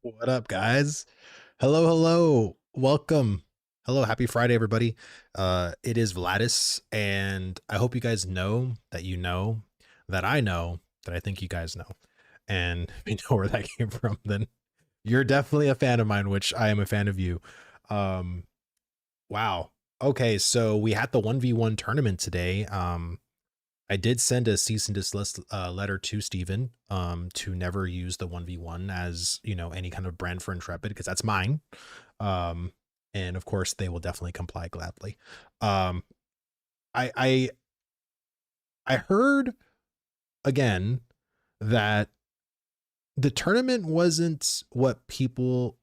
What up, guys? Hello, hello. Welcome. Hello, happy Friday, everybody. It is Vladis, and I hope you guys know that you know that I know that I think you guys know. And if you know where that came from, then you're definitely a fan of mine, which I am a fan of you. Um, wow. Okay, so we had the 1v1 tournament today. I did send a cease and desist letter to Steven to never use the 1v1 as, any kind of brand for Intrepid, because that's mine. Um, and of course, they will definitely comply gladly. Um, I, I I heard again that the tournament wasn't what people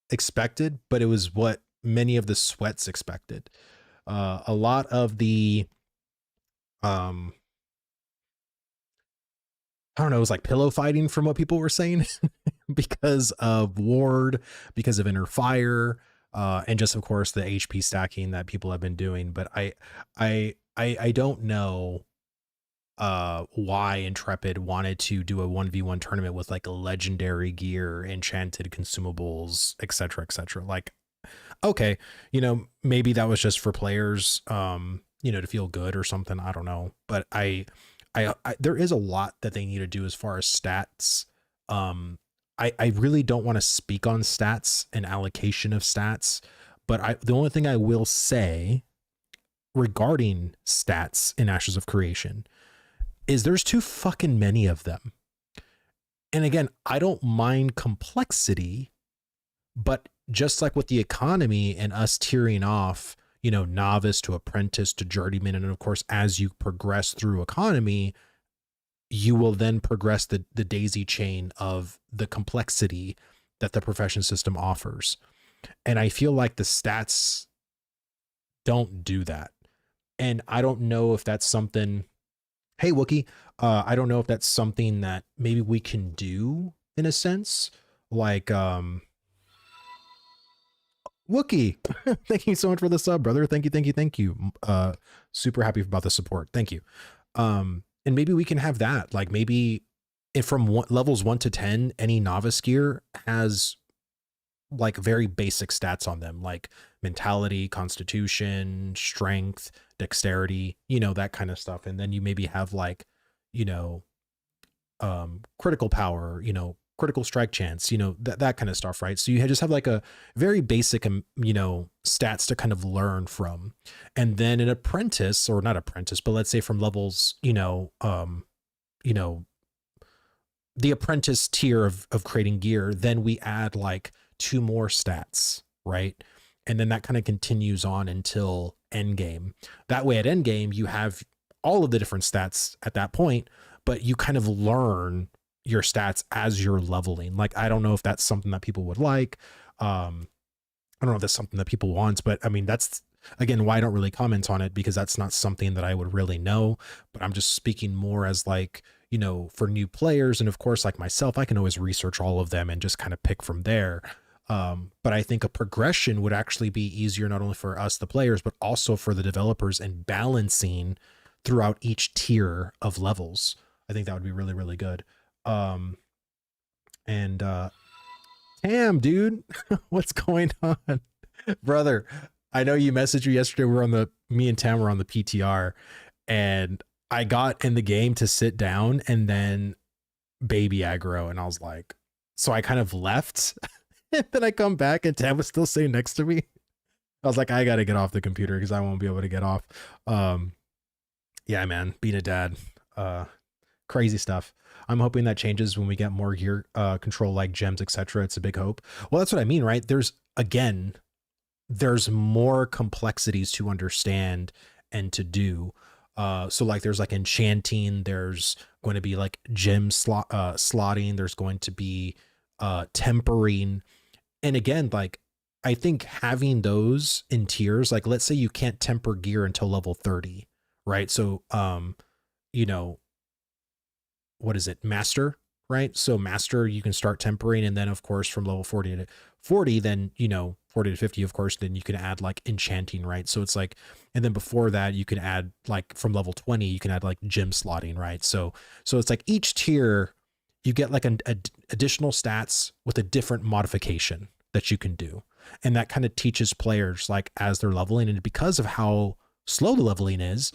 expected, but it was what many of the sweats expected. A lot of the um I don't know, it was like pillow fighting from what people were saying because of ward, because of inner fire, and just of course the HP stacking that people have been doing. But I don't know why Intrepid wanted to do a 1v1 tournament with like legendary gear, enchanted consumables, etc. etc. Like, okay, maybe that was just for players, to feel good or something. I don't know. But I there is a lot that they need to do as far as stats. I really don't want to speak on stats and allocation of stats, but the only thing I will say regarding stats in Ashes of Creation is there's too fucking many of them. And again, I don't mind complexity, but just like with the economy and us tiering off, novice to apprentice to journeyman, and of course, as you progress through economy, you will then progress the daisy chain of the complexity that the profession system offers. And I feel like the stats don't do that. And I don't know if that's something, hey, Wookie, I don't know if that's something that maybe we can do in a sense. Like, Wookie, thank you so much for the sub, brother. Thank you, thank you, thank you. Super happy about the support. Thank you. And maybe we can have that. Like maybe if from levels 1 to 10, any novice gear has like very basic stats on them, like mentality, constitution, strength, dexterity, that kind of stuff. And then you maybe have like, you know, critical power, critical strike chance, that kind of stuff, right? So you just have like a very basic, stats to kind of learn from. And then an apprentice, or not apprentice, but let's say from levels, the apprentice tier of creating gear, then we add like 2 more stats, right? And then that kind of continues on until end game. That way at end game, you have all of the different stats at that point, but you kind of learn your stats as you're leveling. Like, I don't know if that's something that people would like. I don't know if that's something that people want, but I mean, that's again why I don't really comment on it, because that's not something that I would really know. But I'm just speaking more as like, for new players. And of course, like myself, I can always research all of them and just kind of pick from there. But I think a progression would actually be easier, not only for us, the players, but also for the developers, and balancing throughout each tier of levels. I think that would be really, really good. And Tam, dude, what's going on? Brother, I know you messaged me yesterday. Me and Tam were on the PTR, and I got in the game to sit down, and then baby aggro, and I was like, so I kind of left. And then I come back and Tam was still sitting next to me. I was like, I gotta get off the computer because I won't be able to get off. Yeah, man, being a dad, crazy stuff. I'm hoping that changes when we get more gear control, like gems, etc. It's a big hope. Well, that's what I mean, right? There's more complexities to understand and to do. So like there's like enchanting, there's going to be like gem slotting, there's going to be tempering. And again, like I think having those in tiers, like let's say you can't temper gear until level 30, right? So what is it, master, right? So master, you can start tempering, and then of course from level 40 to 40, then 40 to 50, of course, then you can add like enchanting, right? So it's like, and then before that you can add like from level 20, you can add like gem slotting, right? So it's like each tier you get like an additional stats with a different modification that you can do. And that kind of teaches players like as they're leveling, and because of how slow the leveling is,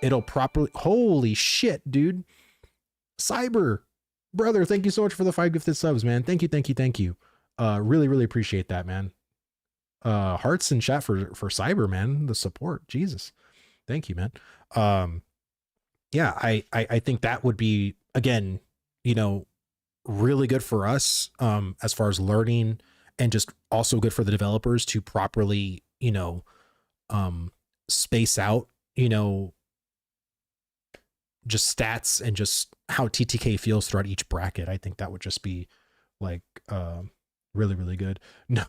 it'll properly, holy shit, dude. Cyber brother, thank you so much for the 5 gifted subs, man. Thank you, thank you, thank you. Really, really appreciate that, man. Hearts in chat for Cyber, man. The support, Jesus, thank you, man. Yeah, I think that would be, again, you know, really good for us as far as learning, and just also good for the developers to properly, you know, space out, you know, just stats and just how TTK feels throughout each bracket. I think that would just be like really, really good. No,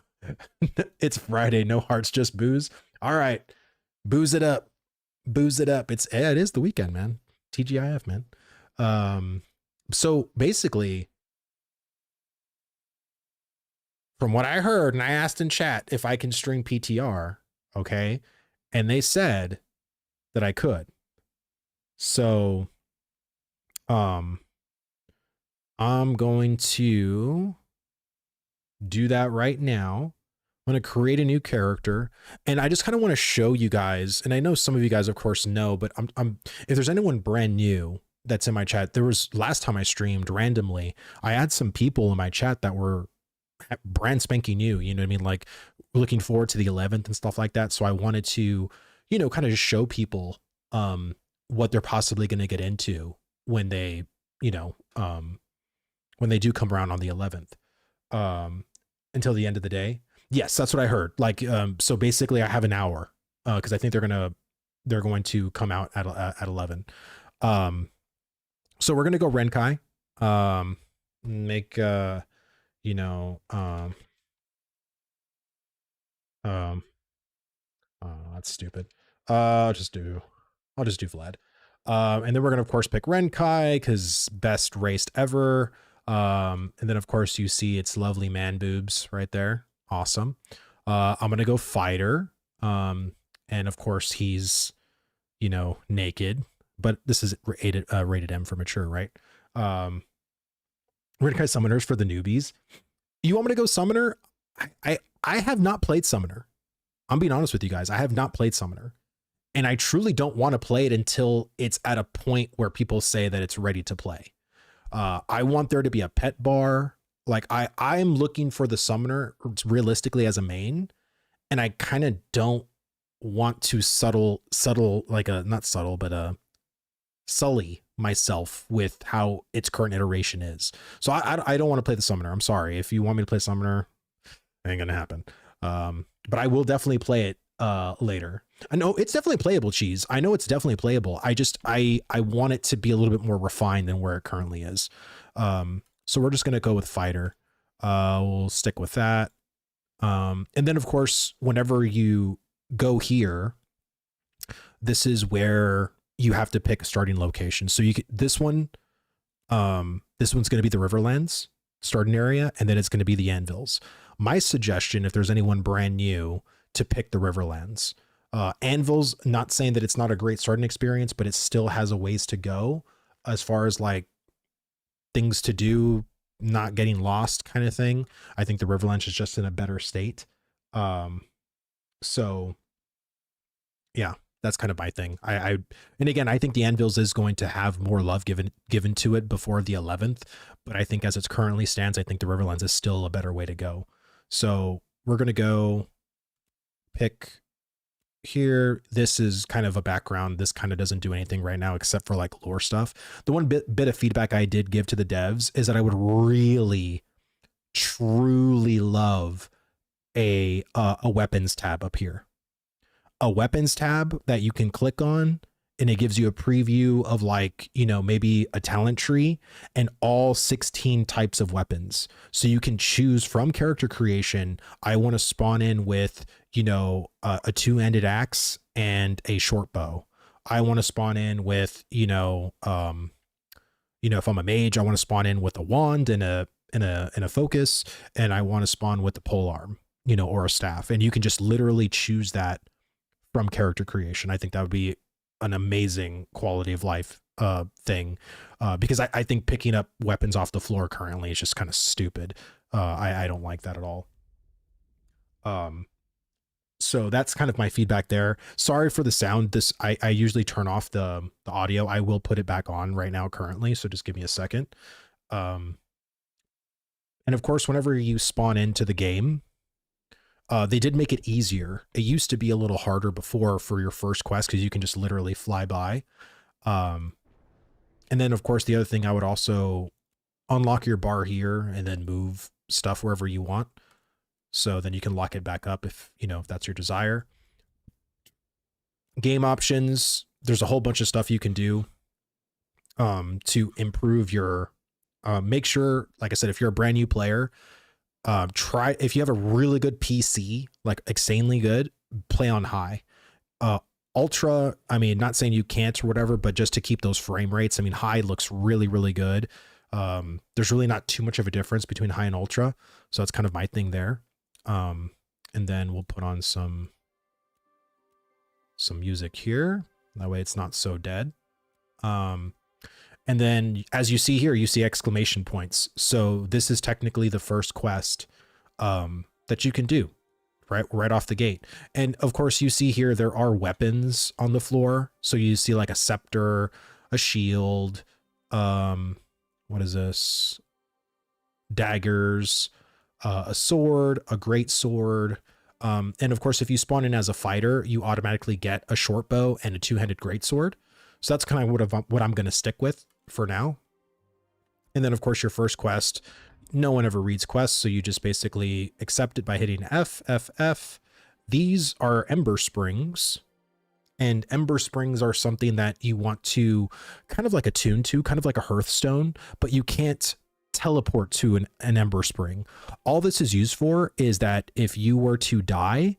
it's Friday, no hearts, just booze. All right, booze it up, booze it up. It is the weekend, man. TGIF, man. So basically, from what I heard, and I asked in chat if I can string PTR, okay, and they said that I could. So, I'm going to do that right now. I'm going to create a new character, and I just kind of want to show you guys, and I know some of you guys of course know, but if there's anyone brand new that's in my chat, there was last time I streamed randomly, I had some people in my chat that were brand spanking new, you know what I mean? Like looking forward to the 11th and stuff like that. So I wanted to, you know, kind of just show people, what they're possibly going to get into when they, you know, when they do come around on the 11th, until the end of the day. Yes, that's what I heard. Like, so basically I have an hour, cause I think they're going to come out at 11. So we're going to go Renkai, make, you know, that's stupid. I'll just do Vlad. And then we're going to, of course, pick Renkai because best raced ever. And then, of course, you see its lovely man boobs right there. Awesome. I'm going to go fighter. And of course, he's, you know, naked, but this is rated M for mature, right? Renkai summoners for the newbies. You want me to go summoner? I have not played summoner. I'm being honest with you guys. I have not played summoner. And I truly don't want to play it until it's at a point where people say that it's ready to play. I want there to be a pet bar. Like I'm looking for the summoner realistically as a main, and I kind of don't want to sully myself with how its current iteration is. So I don't want to play the summoner. I'm sorry. If you want me to play summoner, it ain't gonna happen. But I will definitely play it later. I know it's definitely playable, Cheese. I know it's definitely playable. I want it to be a little bit more refined than where it currently is. So we're just gonna go with fighter. We'll stick with that. And then of course, whenever you go here, this is where you have to pick a starting location. So you get this one. This one's going to be the Riverlands starting area, and then it's going to be the Anvils. My suggestion, if there's anyone brand new, to pick the Riverlands. Anvils, not saying that it's not a great starting experience, but it still has a ways to go as far as like things to do, not getting lost kind of thing. I think the Riverlands is just in a better state. So yeah, that's kind of my thing. And again, I think the Anvils is going to have more love given to it before the 11th, but I think as it currently stands, I think the Riverlands is still a better way to go. So we're going to go pick here. This is kind of a background. This kind of doesn't do anything right now except for like lore stuff. The one bit of feedback I did give to the devs is that I would really, truly love a weapons tab up here. A weapons tab that you can click on, and it gives you a preview of like, you know, maybe a talent tree and all 16 types of weapons. So you can choose from character creation. I want to spawn in with, you know, a two-handed axe and a short bow. I want to spawn in with, you know, if I'm a mage, I want to spawn in with a wand and a focus, and I want to spawn with the pole arm, you know, or a staff. And you can just literally choose that from character creation. I think that would be an amazing quality of life thing, because I think picking up weapons off the floor currently is just kind of stupid. I don't like that at all. So that's kind of my feedback there. Sorry for the sound. This I usually turn off the audio. I will put it back on right now currently, so just give me a second. And of course, whenever you spawn into the game, they did make it easier. It used to be a little harder before for your first quest because you can just literally fly by. And then of course, the other thing, I would also unlock your bar here and then move stuff wherever you want. So then you can lock it back up if, you know, if that's your desire. Game options, there's a whole bunch of stuff you can do to improve your, make sure, like I said, if you're a brand new player, try, if you have a really good PC, like insanely good, play on high. Ultra, I mean, not saying you can't or whatever, but just to keep those frame rates, I mean, high looks really, really good. There's really not too much of a difference between high and ultra. So that's kind of my thing there. And then we'll put on some music here. That way it's not so dead. And then as you see here, you see exclamation points. So this is technically the first quest, that you can do right off the gate. And of course you see here, there are weapons on the floor. So you see like a scepter, a shield, what is this? Daggers, a sword, a great sword. And of course, if you spawn in as a fighter, you automatically get a short bow and a two-handed greatsword. So that's kind of what I'm going to stick with for now. And then of course, your first quest, no one ever reads quests. So you just basically accept it by hitting F, F, F. These are Ember Springs. And Ember Springs are something that you want to kind of like attune to, kind of like a Hearthstone, but you can't teleport to an Ember Spring. All this is used for is that if you were to die,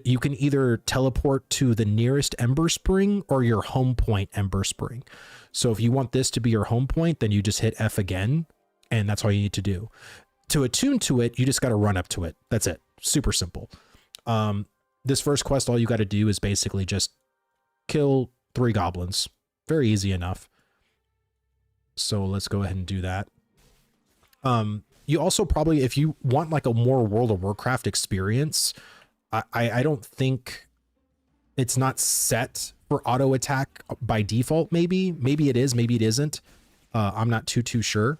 you can either teleport to the nearest Ember Spring or your home point Ember Spring. So if you want this to be your home point, then you just hit F again, and that's all you need to do. To attune to it, you just got to run up to it. That's it. Super simple. This first quest, all you got to do is basically just kill 3 goblins. Very easy enough. So let's go ahead and do that. You also probably, if you want like a more World of Warcraft experience, I don't think it's not set for auto attack by default. Maybe it is, maybe it isn't. I'm not too sure.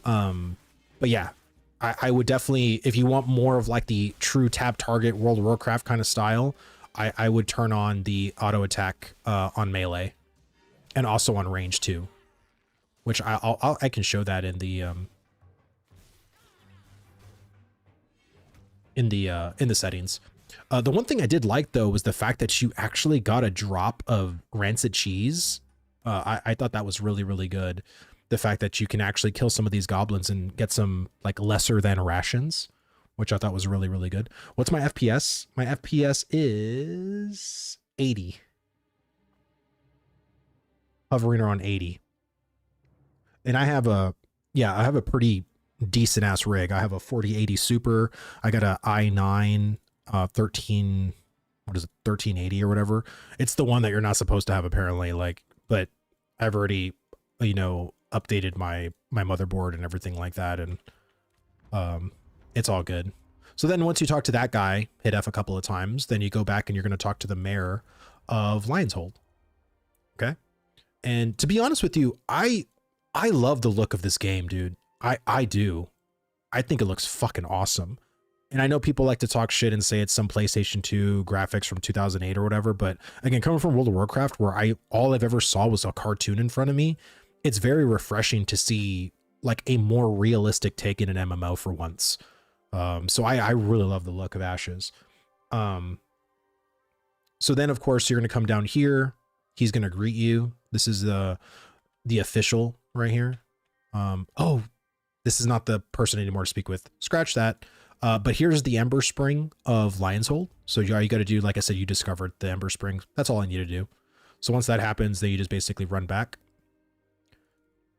But yeah, I would definitely, if you want more of like the true tap target World of Warcraft kind of style, I would turn on the auto attack on melee and also on range too, which I can show that in the settings. The one thing I did like though was the fact that you actually got a drop of rancid cheese. I thought that was really, really good. The fact that you can actually kill some of these goblins and get some like lesser than rations, which I thought was really, really good. What's my FPS? My FPS is 80. Hovering around 80. And I have a pretty decent ass rig. I have a 4080 Super. I got a i9 13, what is it, 1380 or whatever. It's the one that you're not supposed to have apparently, like, but I've already, you know, updated my motherboard and everything like that, and it's all good. So then once you talk to that guy, hit F a couple of times, then you go back and you're going to talk to the mayor of Lionshold. Okay. And to be honest with you, I love the look of this game, dude. I do. I think it looks fucking awesome. And I know people like to talk shit and say it's some PlayStation 2 graphics from 2008 or whatever, but again, coming from World of Warcraft, where all I've ever saw was a cartoon in front of me, it's very refreshing to see like a more realistic take in an MMO for once. So I really love the look of Ashes. So then of course you're going to come down here. He's going to greet you. This is the official right here. Oh, this is not the person anymore to speak with. Scratch that. But here's the Ember Spring of Lionshold. So all you got to do, like I said, you discovered the Ember Spring. That's all I need to do. So once that happens, then you just basically run back.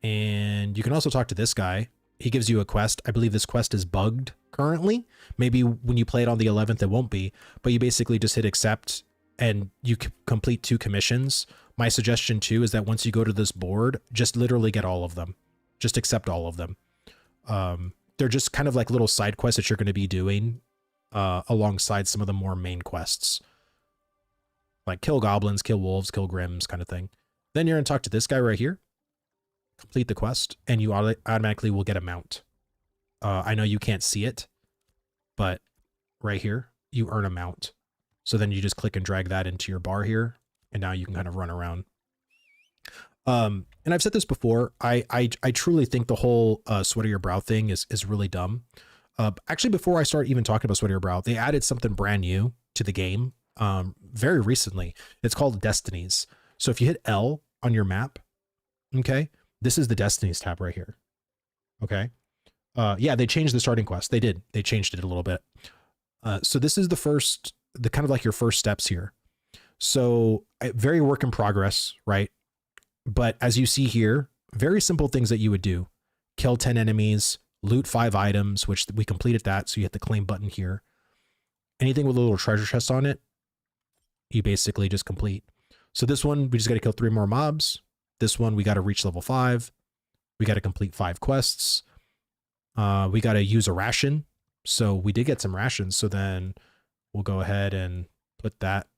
And you can also talk to this guy. He gives you a quest. I believe this quest is bugged currently. Maybe when you play it on the 11th, it won't be. But you basically just hit accept and you complete 2 commissions. My suggestion too is that once you go to this board, just literally get all of them. Just accept all of them. They're just kind of like little side quests that you're going to be doing alongside some of the more main quests. Like kill goblins, kill wolves, kill grims kind of thing. Then you're going to talk to this guy right here. Complete the quest, and you automatically will get a mount. I know you can't see it, but right here, you earn a mount. So then you just click and drag that into your bar here, and now you can kind of run around. And I've said this before, I truly think the whole sweat of your brow thing is really dumb. Actually, before I start even talking about sweat of your brow, they added something brand new to the game very recently. It's called Destinies. So if you hit L on your map, okay, this is the Destinies tab right here. Okay. Yeah, they changed the starting quest. They did. They changed it a little bit. So this is the kind of like your first steps here. So very work in progress, right? But as you see here, very simple things that you would do. Kill 10 enemies, loot 5 items, which we completed that. So you hit the claim button here. Anything with a little treasure chest on it, you basically just complete. So this one, we just got to kill 3 more mobs. This one, we got to reach level 5. We got to complete 5 quests. We got to use a ration. So we did get some rations. So then we'll go ahead and put that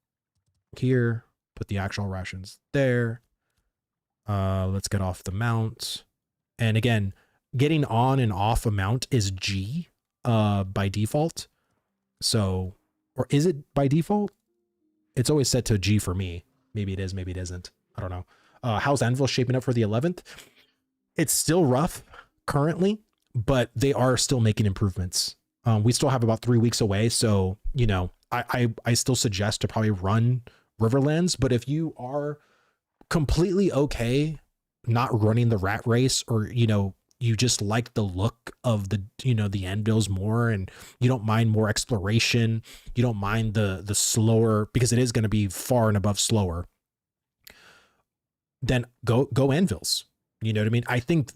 here, put the actual rations there. Let's get off the mount. And again, getting on and off a mount is G by default. So, or is it by default? It's always set to G for me. Maybe it is, maybe it isn't. I don't know. How's Anvil shaping up for the 11th? It's still rough currently, but they are still making improvements. We still have about 3 weeks away. So, you know, I still suggest to probably run Riverlands, but if you are completely okay not running the rat race, or, you know, you just like the look of the, you know, the anvils more, and you don't mind more exploration, you don't mind the slower, because it is going to be far and above slower, then go anvils. You know what I mean? I think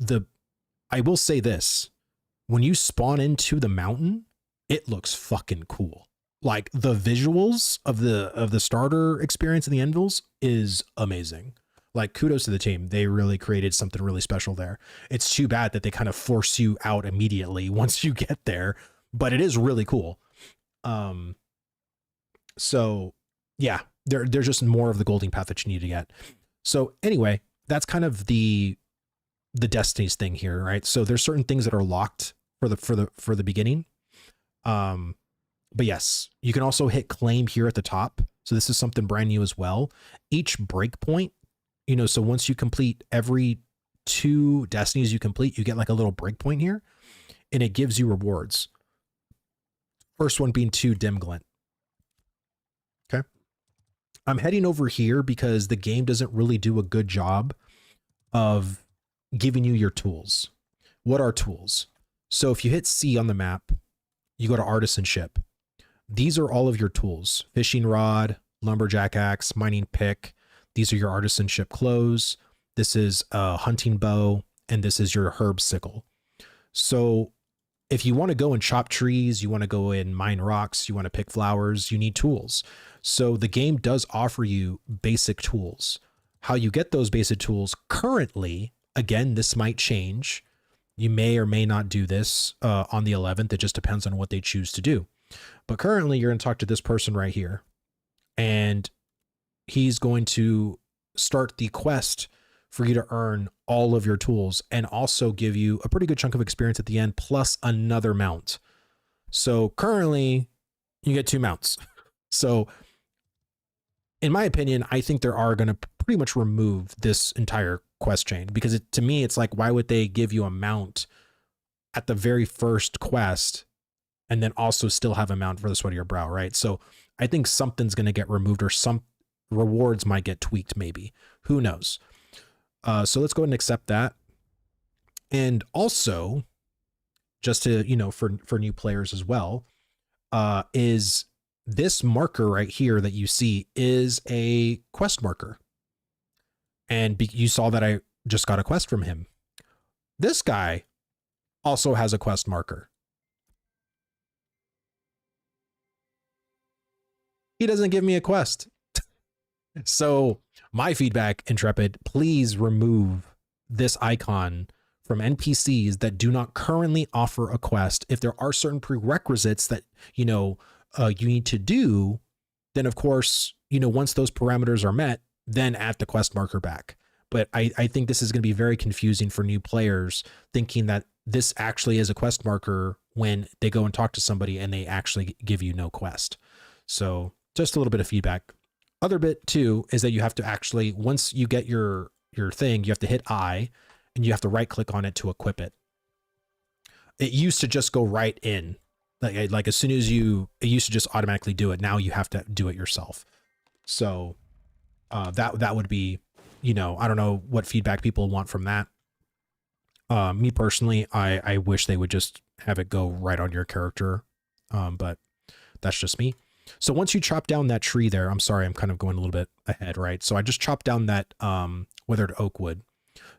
I will say this, when you spawn into the mountain, it looks fucking cool. Like the visuals of the starter experience in the anvils is amazing. Like kudos to the team. They really created something really special there. It's too bad that they kind of force you out immediately once you get there, but it is really cool. So yeah, there's just more of the golden path that you need to get. So anyway, that's kind of the Destinies thing here, right? So there's certain things that are locked for the beginning. But yes, you can also hit claim here at the top. So this is something brand new as well. Each breakpoint, you know, so once you complete every 2 Destinies you complete, you get like a little breakpoint here, and it gives you rewards. First one being 2 dim glint. Okay. I'm heading over here because the game doesn't really do a good job of giving you your tools. What are tools? So if you hit C on the map, you go to artisanship. These are all of your tools: fishing rod, lumberjack axe, mining pick. These are your artisanship clothes. This is a hunting bow, and this is your herb sickle. So if you want to go and chop trees, you want to go and mine rocks, you want to pick flowers, you need tools. So the game does offer you basic tools. How you get those basic tools currently, again, this might change. You may or may not do this on the 11th. It just depends on what they choose to do. But currently you're going to talk to this person right here, and he's going to start the quest for you to earn all of your tools, and also give you a pretty good chunk of experience at the end, plus another mount. So currently you get 2 mounts. So in my opinion, I think they are going to pretty much remove this entire quest chain, because to me, it's like, why would they give you a mount at the very first quest and then also still have a mount for the sweat of your brow, right? So I think something's going to get removed, or some rewards might get tweaked, maybe. Who knows? So let's go ahead and accept that. And also, just to, you know, for new players as well, is this marker right here that you see is a quest marker. And you saw that I just got a quest from him. This guy also has a quest marker. He doesn't give me a quest. So My feedback, Intrepid, please remove this icon from NPCs that do not currently offer a quest. If there are certain prerequisites that, you need to do, then of course, once those parameters are met, then add the quest marker back. But I think this is going to be very confusing for new players, thinking that this actually is a quest marker when they go and talk to somebody and they actually give you no quest. So just a little bit of feedback. Other bit too is that you have to actually, once you get your thing, you have to hit I and you have to right click on it to equip it. It used to just go right in, like as soon as it used to just automatically do it. Now you have to do it yourself. So that would be, I don't know what feedback people want from that. Me personally, I wish they would just have it go right on your character. But that's just me. So once you chop down that tree there, I'm sorry, I'm kind of going a little bit ahead, right? So I just chopped down that withered oak wood.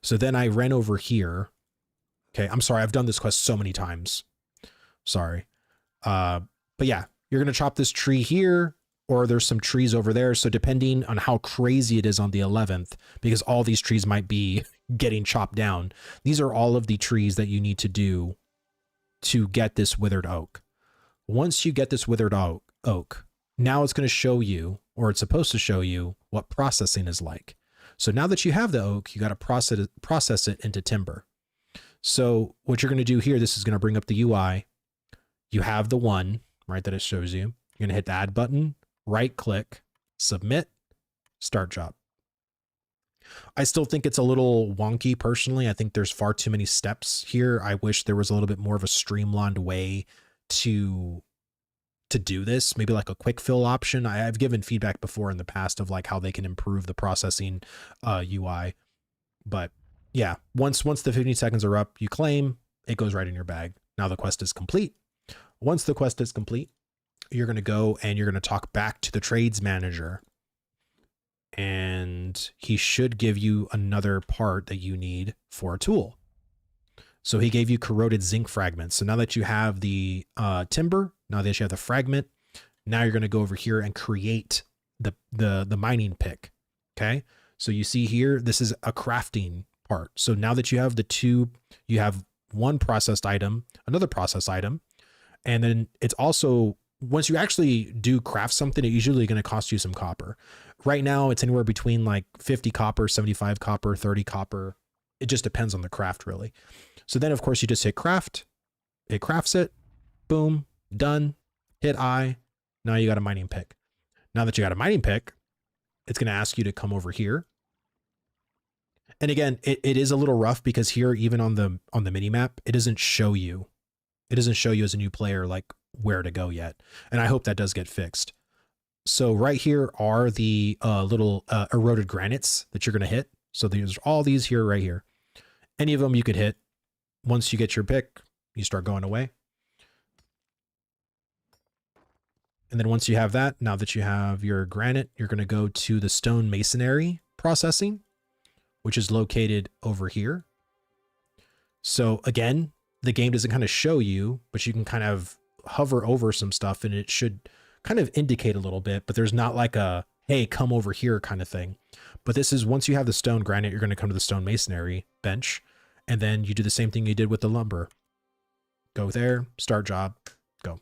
So then I ran over here. Okay, I'm sorry, I've done this quest so many times. Sorry. But yeah, you're going to chop this tree here, or there's some trees over there. So depending on how crazy it is on the 11th, because all these trees might be getting chopped down, these are all of the trees that you need to do to get this withered oak. Once you get this withered oak, now it's going to show you, or it's supposed to show you, what processing is like. So now that you have the oak, you got to process it into timber. So what you're going to do here, this is going to bring up the UI. You have the one, right, that it shows you. You're going to hit the add button, right click, submit, start job. I still think it's a little wonky personally. I think there's far too many steps here. I wish there was a little bit more of a streamlined way to do this, maybe like a quick fill option. I've given feedback before in the past of like how they can improve the processing UI. But yeah, once the 15 seconds are up, you claim, it goes right in your bag. Now the quest is complete. Once the quest is complete, you're going to go and you're going to talk back to the trades manager. And he should give you another part that you need for a tool. So he gave you corroded zinc fragments. So now that you have the timber, now that you have the fragment, now you're going to go over here and create the mining pick. Okay. So you see here, this is a crafting part. So now that you have the two, you have one processed item, another processed item. And then it's also, once you actually do craft something, it's usually going to cost you some copper. Right now it's anywhere between like 50 copper, 75 copper, 30 copper. It just depends on the craft really. So then of course you just hit craft, it crafts it, boom, done, hit I. Now you got a mining pick. Now that you got a mining pick, it's going to ask you to come over here. And again, it is a little rough because here, even on the mini map, it doesn't show you as a new player, like where to go yet. And I hope that does get fixed. So right here are the little eroded granites that you're going to hit. So there's all these here, right here. Any of them you could hit. Once you get your pick, you start going away. And then once you have that, now that you have your granite, you're going to go to the stone masonry processing, which is located over here. So again, the game doesn't kind of show you, but you can kind of hover over some stuff and it should kind of indicate a little bit, but there's not like a, hey, come over here kind of thing. But this is, once you have the stone granite, you're going to come to the stone masonry bench, and then you do the same thing you did with the lumber. Go there, start job, go.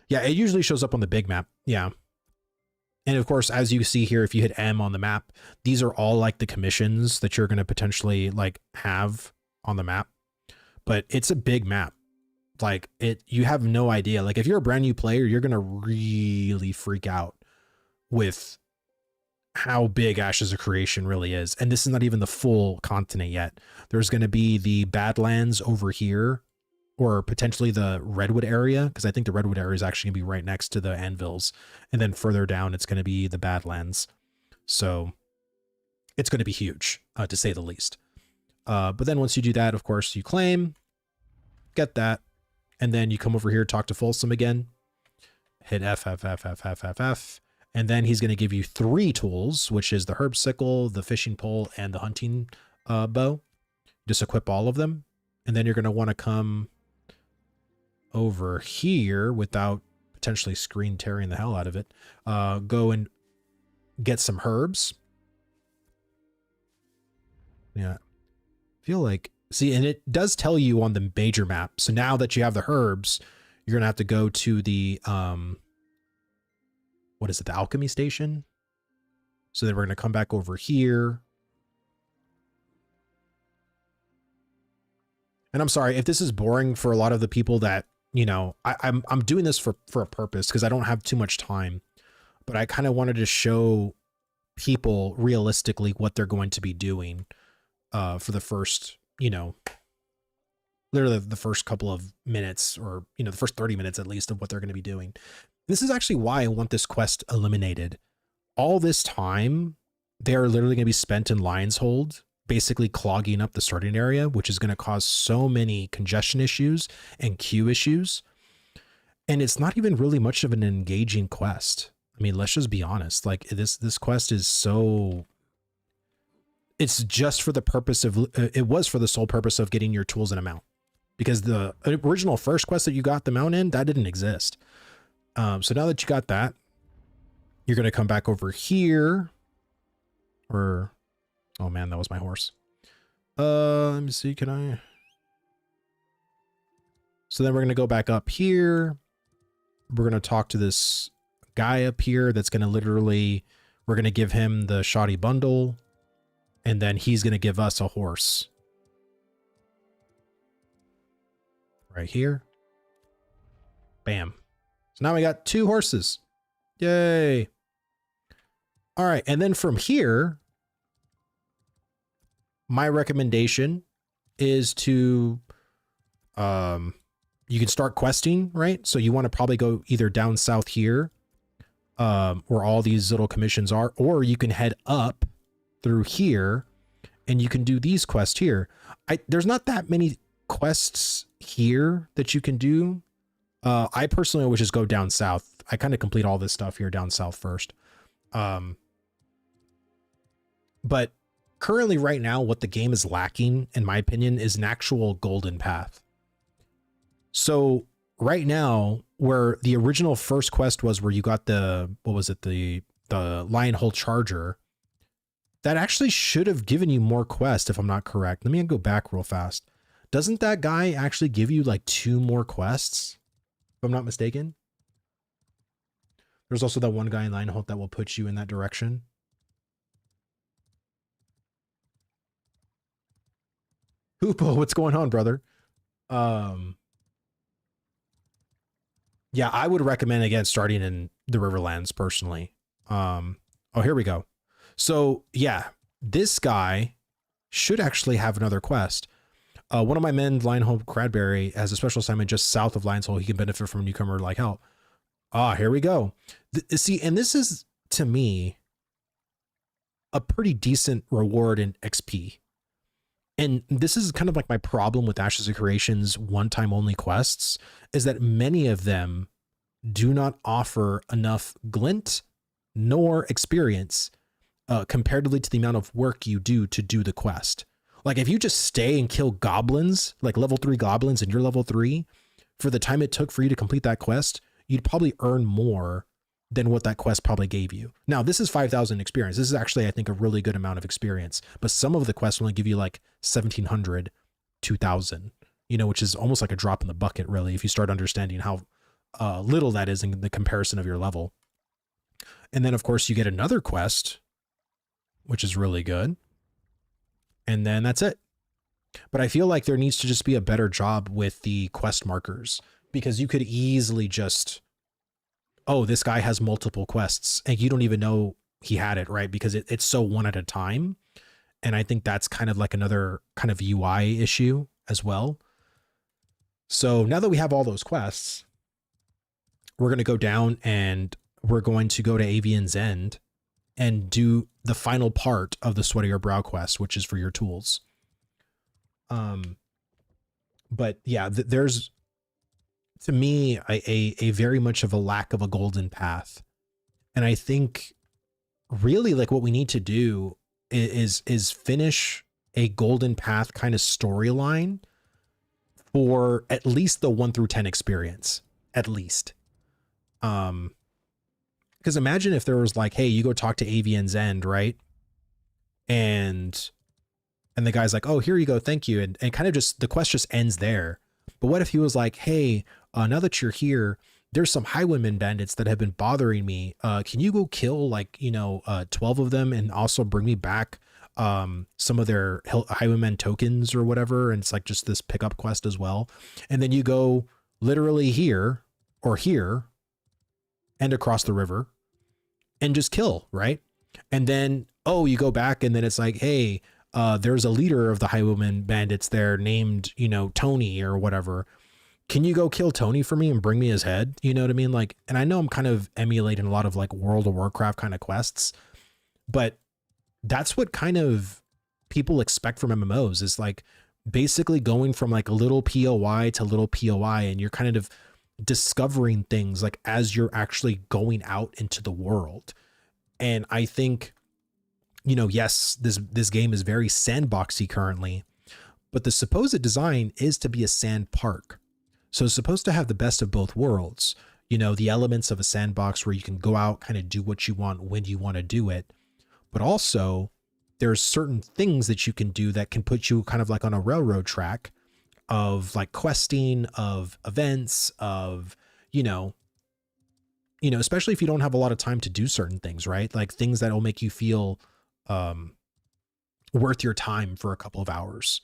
Yeah, it usually shows up on the big map. Yeah. And of course, as you see here, if you hit M on the map, these are all like the commissions that you're going to potentially like have on the map. But it's a big map. Like you have no idea. Like if you're a brand new player, you're going to really freak out with how big Ashes of Creation really is. And this is not even the full continent yet. There's going to be the Badlands over here, or potentially the Redwood area, because I think the Redwood area is actually going to be right next to the Anvils. And then further down, it's going to be the Badlands. So it's going to be huge, to say the least. But then once you do that, of course, you claim, get that, and then you come over here, talk to Folsom again, hit F, F, F, F, F, F, F, and then he's going to give you 3 tools, which is the herb sickle, the fishing pole, and the hunting bow. Just equip all of them, and then you're going to want to come over here without potentially screen tearing the hell out of it. Go and get some herbs. Yeah. I feel like, see, and it does tell you on the major map. So now that you have the herbs, you're going to have to go to the, what is it? The alchemy station. So then we're going to come back over here. And I'm sorry if this is boring for a lot of the people that, you know, I'm doing this for a purpose because I don't have too much time, but I kind of wanted to show people realistically what they're going to be doing for the first, you know, literally the first couple of minutes, or, you know, the first 30 minutes at least of what they're going to be doing. This is actually why I want this quest eliminated. All this time, they're literally going to be spent in Lion's Hold, basically clogging up the starting area, which is going to cause so many congestion issues and queue issues. And it's not even really much of an engaging quest. I mean, let's just be honest. Like this quest is so, it's just for the purpose of, it was for the sole purpose of getting your tools in a mount, because the original first quest that you got the mount in, that didn't exist. So now that you got that, you're going to come back over here, or, oh man, that was my horse. Let me see, can I? So then we're going to go back up here. We're going to talk to this guy up here that's going to literally, we're going to give him the shoddy bundle, and then he's going to give us a horse. Right here. Bam. So now we got 2 horses. Yay. All right. And then from here, my recommendation is to, you can start questing, right? So you want to probably go either down south here, where all these little commissions are, or you can head up through here and you can do these quests here. There's not that many quests here that you can do. I personally would just go down south. I kind of complete all this stuff here down south first. But currently right now, what the game is lacking, in my opinion, is an actual golden path. So right now, where the original first quest was, where you got the, what was it? The Lion Hole Charger, that actually should have given you more quests, if I'm not correct. Let me go back real fast. Doesn't that guy actually give you like 2 more quests, if I'm not mistaken? There's also that one guy in Lion Hole that will put you in that direction. Hoopo, what's going on, brother? Yeah, I would recommend, again, starting in the Riverlands personally. Oh, here we go. So yeah, this guy should actually have another quest. One of my men, Lionhole Cradberry, has a special assignment just south of Lion's Hole. He can benefit from a newcomer like hell. Ah, here we go. See, and this is, to me, a pretty decent reward in XP. And this is kind of like my problem with Ashes of Creation's one-time only quests, is that many of them do not offer enough glint nor experience comparatively to the amount of work you do to do the quest. Like if you just stay and kill goblins, like level 3 goblins, and you're level 3, for the time it took for you to complete that quest, you'd probably earn more than what that quest probably gave you. Now, this is 5,000 experience. This is actually, I think, a really good amount of experience, but some of the quests only give you like 1,700, 2,000, you know, which is almost like a drop in the bucket, really, if you start understanding how little that is in the comparison of your level. And then, of course, you get another quest, which is really good. And then that's it. But I feel like there needs to just be a better job with the quest markers, because you could easily just, oh, this guy has multiple quests and you don't even know he had it, right? Because it's so one at a time. And I think that's kind of like another kind of UI issue as well. So now that we have all those quests, we're going to go down and we're going to go to Avian's End and do the final part of the Sweat of Your Brow quest, which is for your tools. But yeah, there's, to me, a very much of a lack of a golden path. And I think really like what we need to do is finish a golden path kind of storyline for at least the 1 through 10 experience, at least. Because imagine if there was like, hey, you go talk to Avian's End, right? And the guy's like, oh, here you go, thank you. And kind of just the quest just ends there. But what if he was like, hey, now that you're here, there's some highwayman bandits that have been bothering me. Can you go kill like, 12 of them and also bring me back some of their highwayman tokens or whatever? And it's like just this pickup quest as well. And then you go literally here or here and across the river and just kill, right? And then, oh, you go back and then it's like, hey, there's a leader of the highwayman bandits there named, Tony or whatever. Can you go kill Tony for me and bring me his head? You know what I mean? Like, and I know I'm kind of emulating a lot of like World of Warcraft kind of quests, but that's what kind of people expect from MMOs, is like basically going from like a little POI to little POI, and you're kind of discovering things like as you're actually going out into the world. And I think, yes, this game is very sandboxy currently, but the supposed design is to be a sand park. So it's supposed to have the best of both worlds, the elements of a sandbox where you can go out, kind of do what you want when you want to do it. But also there's certain things that you can do that can put you kind of like on a railroad track of like questing, of events, of, especially if you don't have a lot of time to do certain things, right? Like things that will make you feel worth your time for a couple of hours.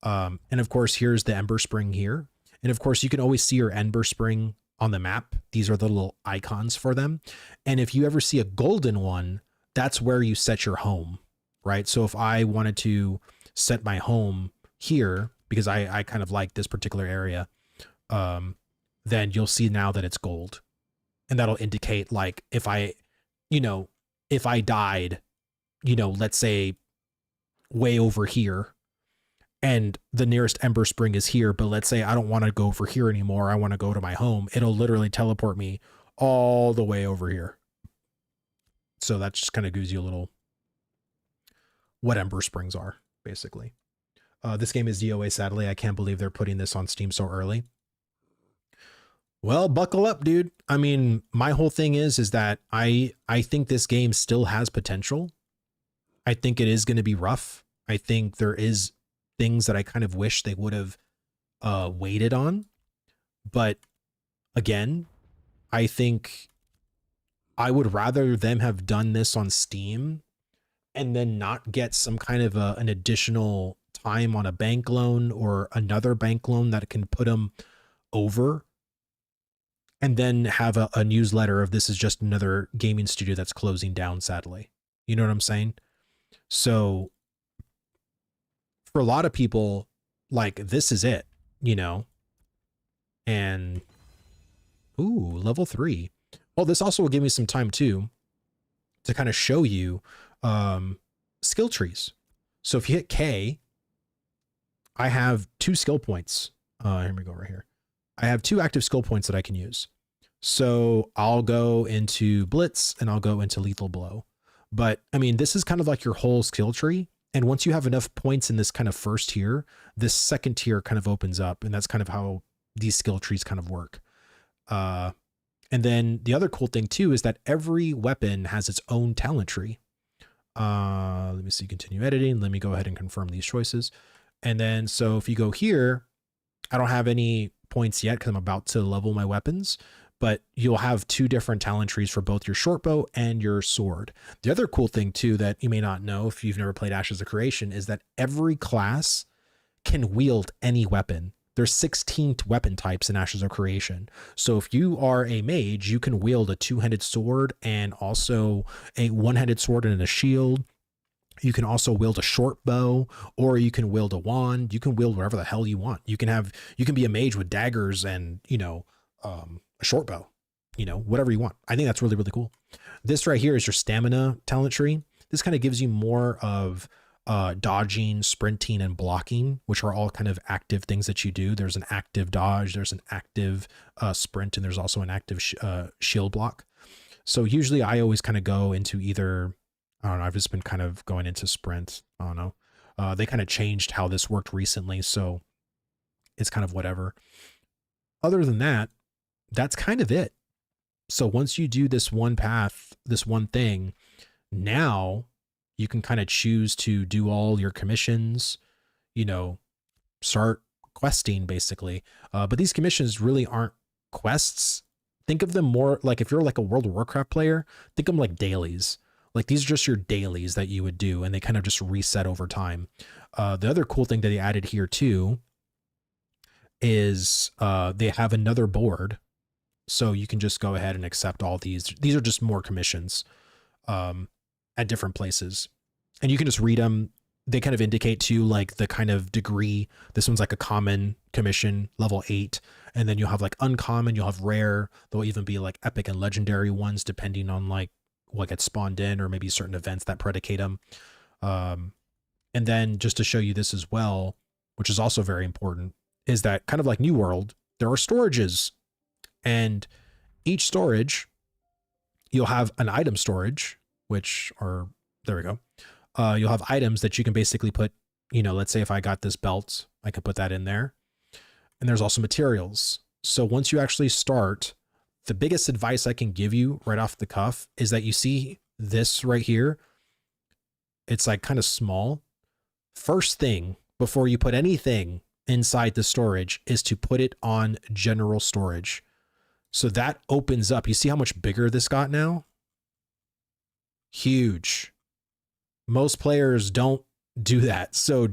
And of course, here's the Ember Spring here. And of course, you can always see your Ember Spring on the map. These are the little icons for them. And if you ever see a golden one, that's where you set your home, right? So if I wanted to set my home here, because I kind of like this particular area, then you'll see now that it's gold. And that'll indicate like if I died, let's say way over here, and the nearest Ember Spring is here, but let's say I don't want to go over here anymore, I want to go to my home, it'll literally teleport me all the way over here. So that just kind of gives you a little what Ember Springs are, basically. This game is DOA, sadly. I can't believe they're putting this on Steam so early. Well, buckle up, dude. I mean, my whole thing is that I think this game still has potential. I think it is going to be rough. I think there is things that I kind of wish they would have waited on. But again, I think I would rather them have done this on Steam and then not get some kind of an additional time on a bank loan or another bank loan that can put them over, and then have a newsletter of this is just another gaming studio that's closing down, sadly. You know what I'm saying? So for a lot of people, like, this is it, and ooh, level 3. Well, this also will give me some time too to kind of show you skill trees. So if you hit K, I have 2 skill points. Here we go, right here. I have 2 active skill points that I can use. So I'll go into Blitz and I'll go into Lethal Blow. But I mean, this is kind of like your whole skill tree. And once you have enough points in this kind of first tier, this second tier kind of opens up. And that's kind of how these skill trees kind of work. And then the other cool thing too is that every weapon has its own talent tree. Let me see, continue editing. Let me go ahead and confirm these choices. And then, so if you go here, I don't have any points yet because I'm about to level my weapons, but you'll have 2 different talent trees for both your short bow and your sword. The other cool thing too that you may not know if you've never played Ashes of Creation is that every class can wield any weapon. There's 16 weapon types in Ashes of Creation. So if you are a mage, you can wield a 2-handed sword and also a 1-handed sword and a shield. You can also wield a short bow, or you can wield a wand. You can wield whatever the hell you want. You can be a mage with daggers and, a short bow, whatever you want. I think that's really, really cool. This right here is your stamina talent tree. This kind of gives you more of dodging, sprinting, and blocking, which are all kind of active things that you do. There's an active dodge, there's an active sprint, and there's also an active shield block. So usually I always kind of go into either, I don't know, I've just been kind of going into sprint. I don't know. They kind of changed how this worked recently, so it's kind of whatever. Other than that, that's kind of it. So once you do this one path, this one thing, now you can kind of choose to do all your commissions, you know, start questing basically. But these commissions really aren't quests. Think of them more like, if you're like a World of Warcraft player, think of them like dailies. Like these are just your dailies that you would do, and they kind of just reset over time. The other cool thing that they added here too is they have another board, so you can just go ahead and accept all these. These are just more commissions at different places, and you can just read them. They kind of indicate to you like the kind of degree. This one's like a common commission, level 8, and then you'll have like uncommon, you'll have rare. There'll even be like epic and legendary ones depending on like what gets spawned in, or maybe certain events that predicate them. And then just to show you this as well, which is also very important, is that kind of like New World, there are storages, and each storage, you'll have an item storage, which are, there we go. You'll have items that you can basically put, you know, let's say if I got this belt, I could put that in there. And there's also materials. So once you actually start, the biggest advice I can give you right off the cuff is that you see this right here. It's like kind of small. First thing before you put anything inside the storage is to put it on general storage. So that opens up. You see how much bigger this got now? Huge. Most players don't do that. So,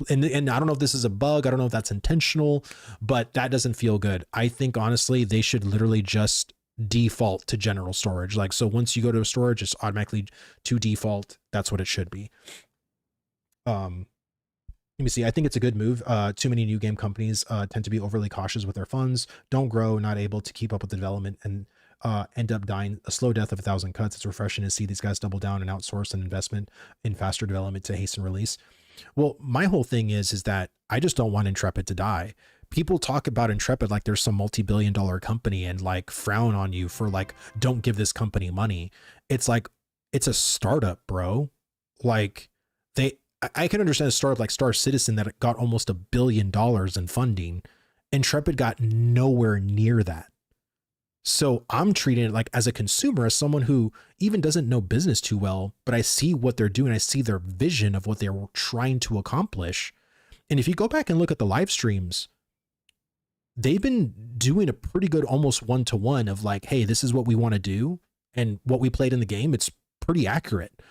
and I don't know if this is a bug. I don't know if that's intentional, but that doesn't feel good. I think honestly, they should literally just default to general storage. Like, so once you go to a storage, it's automatically to default. That's what it should be. Let me see. I think it's a good move. Too many new game companies tend to be overly cautious with their funds, don't grow, not able to keep up with the development, and end up dying a slow death of 1,000 cuts. It's refreshing to see these guys double down and outsource an investment in faster development to hasten release. Well, my whole thing is that I just don't want Intrepid to die. People talk about Intrepid like there's some multi-billion-dollar company and like frown on you for like, don't give this company money. It's like, it's a startup, bro. Like I can understand a startup like Star Citizen that got almost $1 billion in funding. Intrepid got nowhere near that. So I'm treating it like, as a consumer, as someone who even doesn't know business too well, but I see what they're doing. I see their vision of what they're trying to accomplish. And if you go back and look at the live streams, they've been doing a pretty good, almost one-to-one of like, hey, this is what we want to do. And what we played in the game, it's pretty accurate.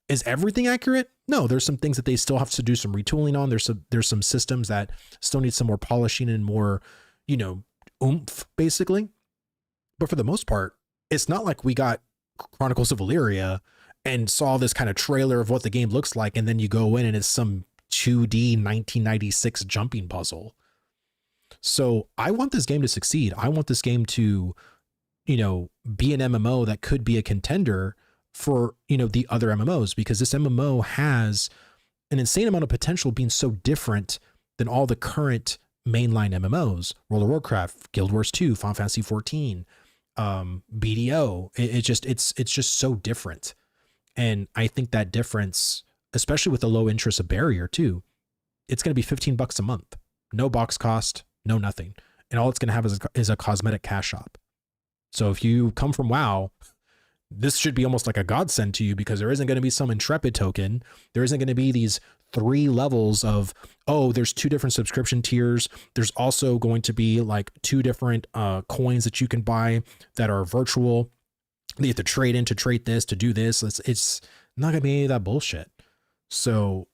Is everything accurate? No, there's some things that they still have to do some retooling on. There's some systems that still need some more polishing and more, you know, oomph, basically. But for the most part, it's not like we got Chronicles of Valyria and saw this kind of trailer of what the game looks like, and then you go in and it's some 2D 1996 jumping puzzle. So I want this game to succeed. I want this game to, you know, be an MMO that could be a contender for, you know, the other MMOs, because this MMO has an insane amount of potential, being so different than all the current mainline MMOs, World of Warcraft, Guild Wars 2, Final Fantasy 14, BDO. It's just so different. And I think that difference, especially with the low interest of barrier too, it's going to be $15 a month, no box cost, no nothing. And all it's going to have is a cosmetic cash shop. So if you come from WoW, this should be almost like a godsend to you, because there isn't going to be some Intrepid token. There isn't going to be these 3 levels of, oh, there's 2 different subscription tiers. There's also going to be like 2 different coins that you can buy that are virtual. You have to trade in to trade this, to do this. It's not going to be any of that bullshit. So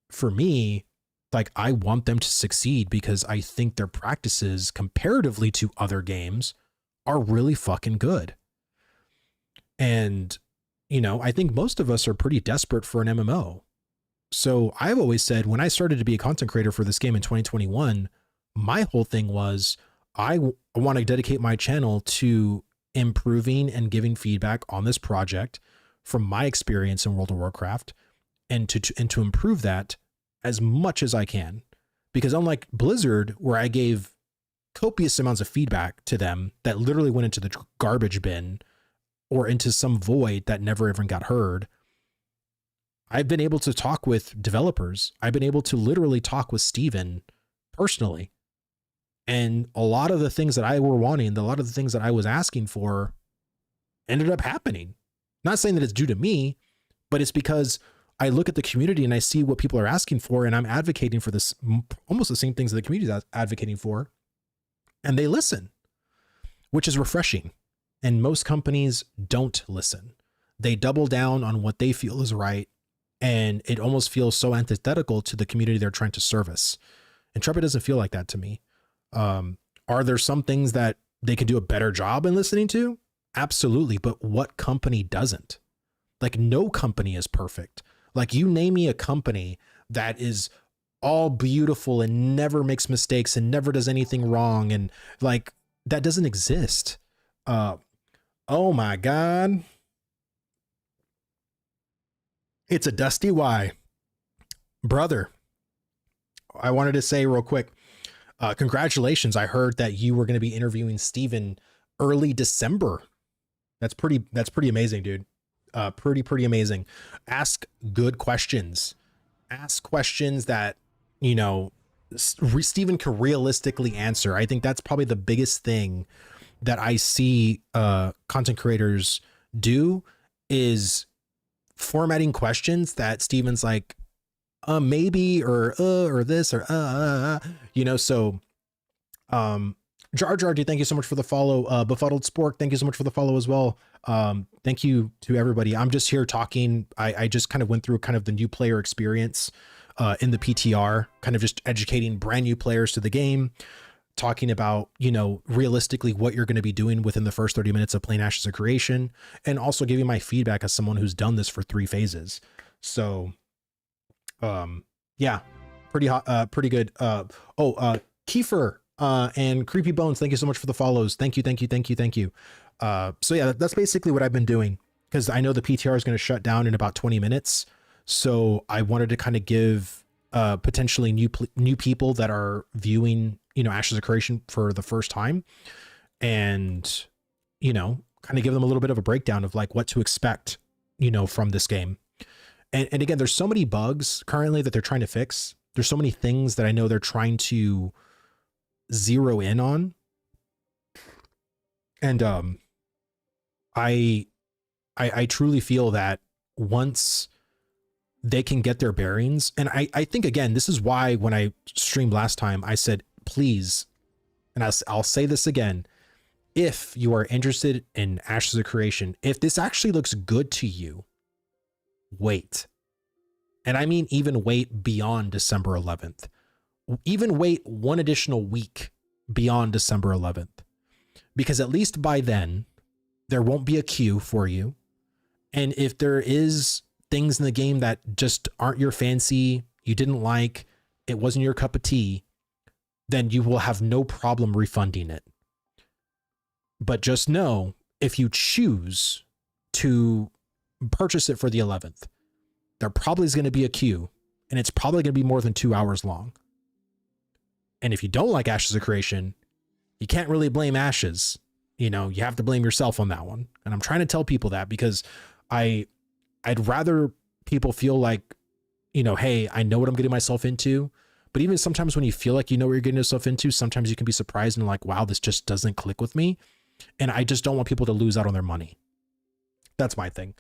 for me, like, I want them to succeed because I think their practices comparatively to other games are really fucking good. And, you know, I think most of us are pretty desperate for an MMO. So I've always said, when I started to be a content creator for this game in 2021, my whole thing was I want to dedicate my channel to improving and giving feedback on this project from my experience in World of Warcraft, and to improve that as much as I can. Because unlike Blizzard, where I gave copious amounts of feedback to them that literally went into the garbage bin or into some void that never even got heard, I've been able to talk with developers. I've been able to literally talk with Steven personally And a lot of the things that I were wanting, a lot of the things that I was asking for ended up happening. Not saying that it's due to me, but it's because I look at the community and I see what people are asking for, and I'm advocating for this, almost the same things that the community is advocating for, and they listen, which is refreshing. And most companies don't listen. They double down on what they feel is right, and it almost feels so antithetical to the community they're trying to service. Intrepid doesn't feel like that to me. Are there some things that they could do a better job in listening to? Absolutely. But what company doesn't? Like, no company is perfect. Like, you name me a company that is all beautiful and never makes mistakes and never does anything wrong, and like, that doesn't exist. Oh my God. It's a Dusty Y. Brother, I wanted to say real quick, congratulations. I heard that you were going to be interviewing Steven early December. That's pretty amazing, dude. Pretty amazing. Ask good questions. Ask questions that, you know, Steven can realistically answer. I think that's probably the biggest thing that I see content creators do, is formatting questions that Steven's like, maybe, or this, or you know. So Jar Jar, thank you so much for the follow. Befuddled Spork, thank you so much for the follow as well. Thank you to everybody. I'm just here talking. I just kind of went through kind of the new player experience in the PTR, kind of just educating brand new players to the game, talking about, you know, realistically what you're going to be doing within the first 30 minutes of playing Ashes of Creation, and also giving my feedback as someone who's done this for 3 phases. So yeah, pretty hot, pretty good. Kiefer and Creepy Bones, thank you so much for the follows. Thank you. So yeah, that's basically what I've been doing, because I know the PTR is going to shut down in about 20 minutes. So I wanted to kind of give potentially new people that are viewing, you know, Ashes of Creation for the first time, and, you know, kind of give them a little bit of a breakdown of like what to expect, you know, from this game. And again, there's so many bugs currently that they're trying to fix. There's so many things that I know they're trying to zero in on. And I truly feel that once they can get their bearings, and I think, again, this is why when I streamed last time, I said, please, and I'll say this again, if you are interested in Ashes of Creation, if this actually looks good to you, wait. And I mean, even wait beyond December 11th. Even wait one additional week beyond December 11th. Because at least by then, there won't be a queue for you. And if there is things in the game that just aren't your fancy, you didn't like, it wasn't your cup of tea, then you will have no problem refunding it. But just know, if you choose to purchase it for the 11th, there probably is going to be a queue, and it's probably going to be more than 2 hours long. And if you don't like Ashes of Creation, you can't really blame Ashes. You know, you have to blame yourself on that one. And I'm trying to tell people that, because I'd rather people feel like, you know, hey, I know what I'm getting myself into. But even sometimes when you feel like you know what you're getting yourself into, sometimes you can be surprised and like, wow, this just doesn't click with me. And I just don't want people to lose out on their money. That's my thing.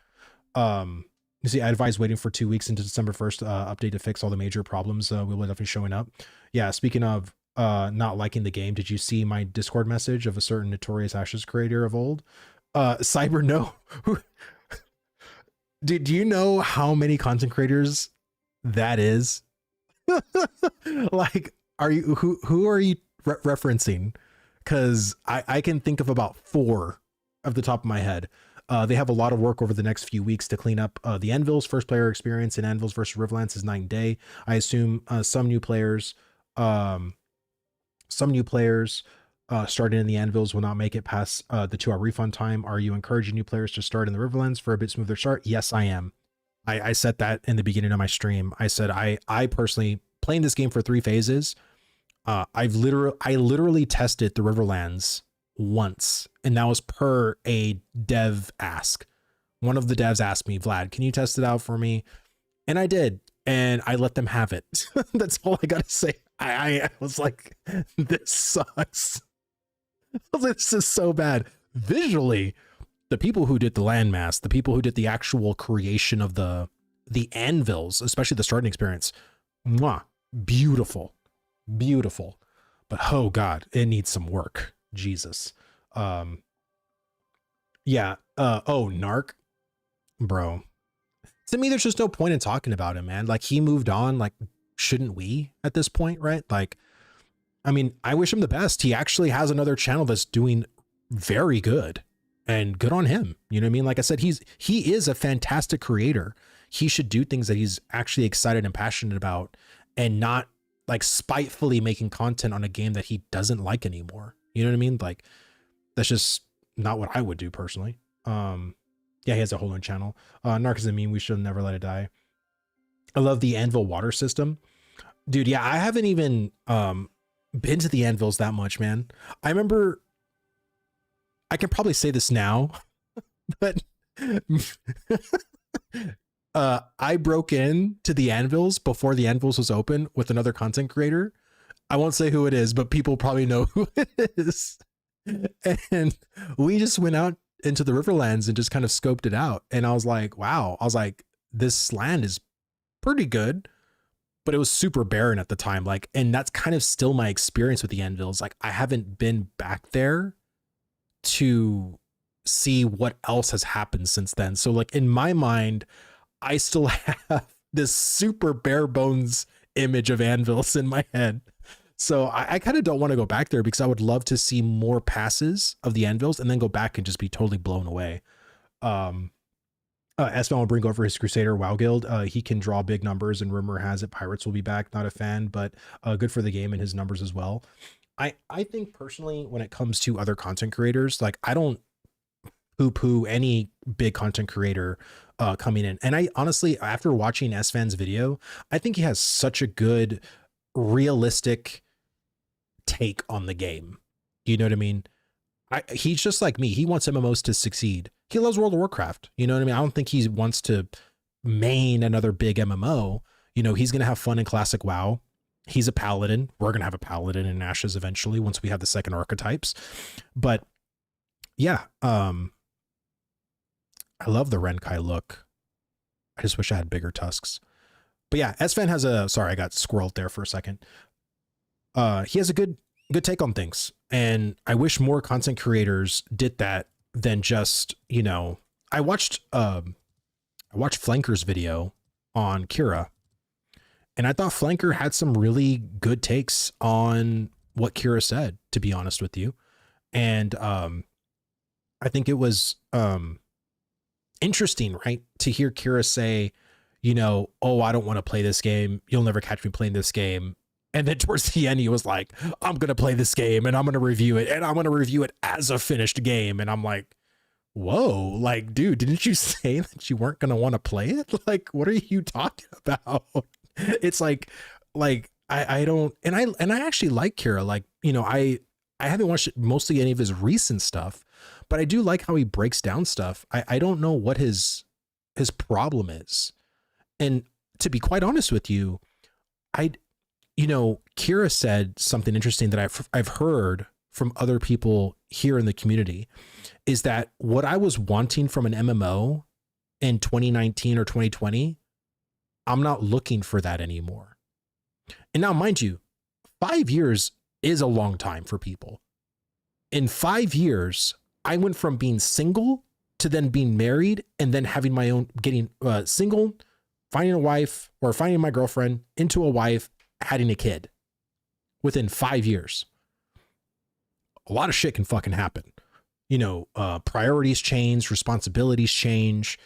You see, I advise waiting for 2 weeks into December 1st update to fix all the major problems. We will definitely showing up. Yeah, speaking of not liking the game, did you see my Discord message of a certain notorious Ashes creator of old? Cyber, no. Did you know how many content creators that is? Like, are you who are you referencing? Because I can think of about 4 off the top of my head. They have a lot of work over the next few weeks to clean up the Anvils. First player experience in Anvils versus Riverlands is 9 day. I assume some new players starting in the Anvils will not make it past the 2-hour refund time. Are you encouraging new players to start in the Riverlands for a bit smoother start? Yes, I am. I said that in the beginning of my stream. I said I personally, playing this game for 3 phases, I literally tested the Riverlands once, and that was per a dev ask. One of the devs asked me, Vlad, can you test it out for me? And I did, and I let them have it. That's all I gotta say. I was like, this sucks. I was like, this is so bad. Visually, the people who did the landmass, the people who did the actual creation of the anvils, especially the starting experience, mwah, beautiful, beautiful. But oh god, it needs some work. Jesus. Yeah. Oh, Narc, bro. To me, there's just no point in talking about him, man. Like, he moved on. Like, shouldn't we at this point, right? Like, I mean, I wish him the best. He actually has another channel that's doing very good, and good on him. You know what I mean? Like I said, he is a fantastic creator. He should do things that he's actually excited and passionate about, and not like spitefully making content on a game that he doesn't like anymore. You know what I mean? Like, that's just not what I would do personally. Yeah, he has a whole own channel. Narc is a meme. We should never let it die. I love the anvil water system, dude. Yeah, I haven't even been to the anvils that much, man. I remember, I can probably say this now, but I broke in to the anvils before the anvils was open with another content creator. I won't say who it is, but people probably know who it is. And we just went out into the Riverlands and just kind of scoped it out. And I was like, wow. I was like, this land is pretty good, but it was super barren at the time. Like, and that's kind of still my experience with the anvils. Like, I haven't been back there to see what else has happened since then. So like, in my mind, I still have this super bare bones image of anvils in my head. So I kind of don't want to go back there, because I would love to see more passes of the anvils and then go back and just be totally blown away. Espan will bring over his Crusader WoW guild. He can draw big numbers, and rumor has it Pirates will be back. Not a fan, but good for the game and his numbers as well. I think personally, when it comes to other content creators, like, I don't poo-poo any big content creator coming in. And I honestly, after watching Esfan's video, I think he has such a good, realistic take on the game. You know what I mean? He's just like me. He wants MMOs to succeed. He loves World of Warcraft. You know what I mean? I don't think he wants to main another big MMO. You know, he's going to have fun in classic WoW. He's a paladin. We're going to have a paladin in Ashes eventually, once we have the second archetypes. But yeah, I love the Renkai look. I just wish I had bigger tusks. But yeah, Esfan has a, sorry, I got squirreled there for a second. He has a good take on things. And I wish more content creators did that than just, you know, I watched Flanker's video on Kira, and I thought Flanker had some really good takes on what Kira said, to be honest with you. And I think it was interesting, right, to hear Kira say, you know, oh, I don't want to play this game. You'll never catch me playing this game. And then towards the end, he was like, I'm going to play this game and I'm going to review it, and I'm going to review it as a finished game. And I'm like, whoa, like, dude, didn't you say that you weren't going to want to play it? Like, what are you talking about? It's like I don't, and I actually like Kira. Like, you know, I haven't watched mostly any of his recent stuff, but I do like how he breaks down stuff. I don't know what his problem is. And to be quite honest with you, you know, Kira said something interesting that I've heard from other people here in the community, is that what I was wanting from an MMO in 2019 or 2020, I'm not looking for that anymore. And now, mind you, 5 years is a long time for people. In 5 years, I went from being single to then being married, and then having my own, getting single, finding a wife, or finding my girlfriend, into a wife, having a kid within 5 years. A lot of shit can fucking happen. You know, priorities change, responsibilities change.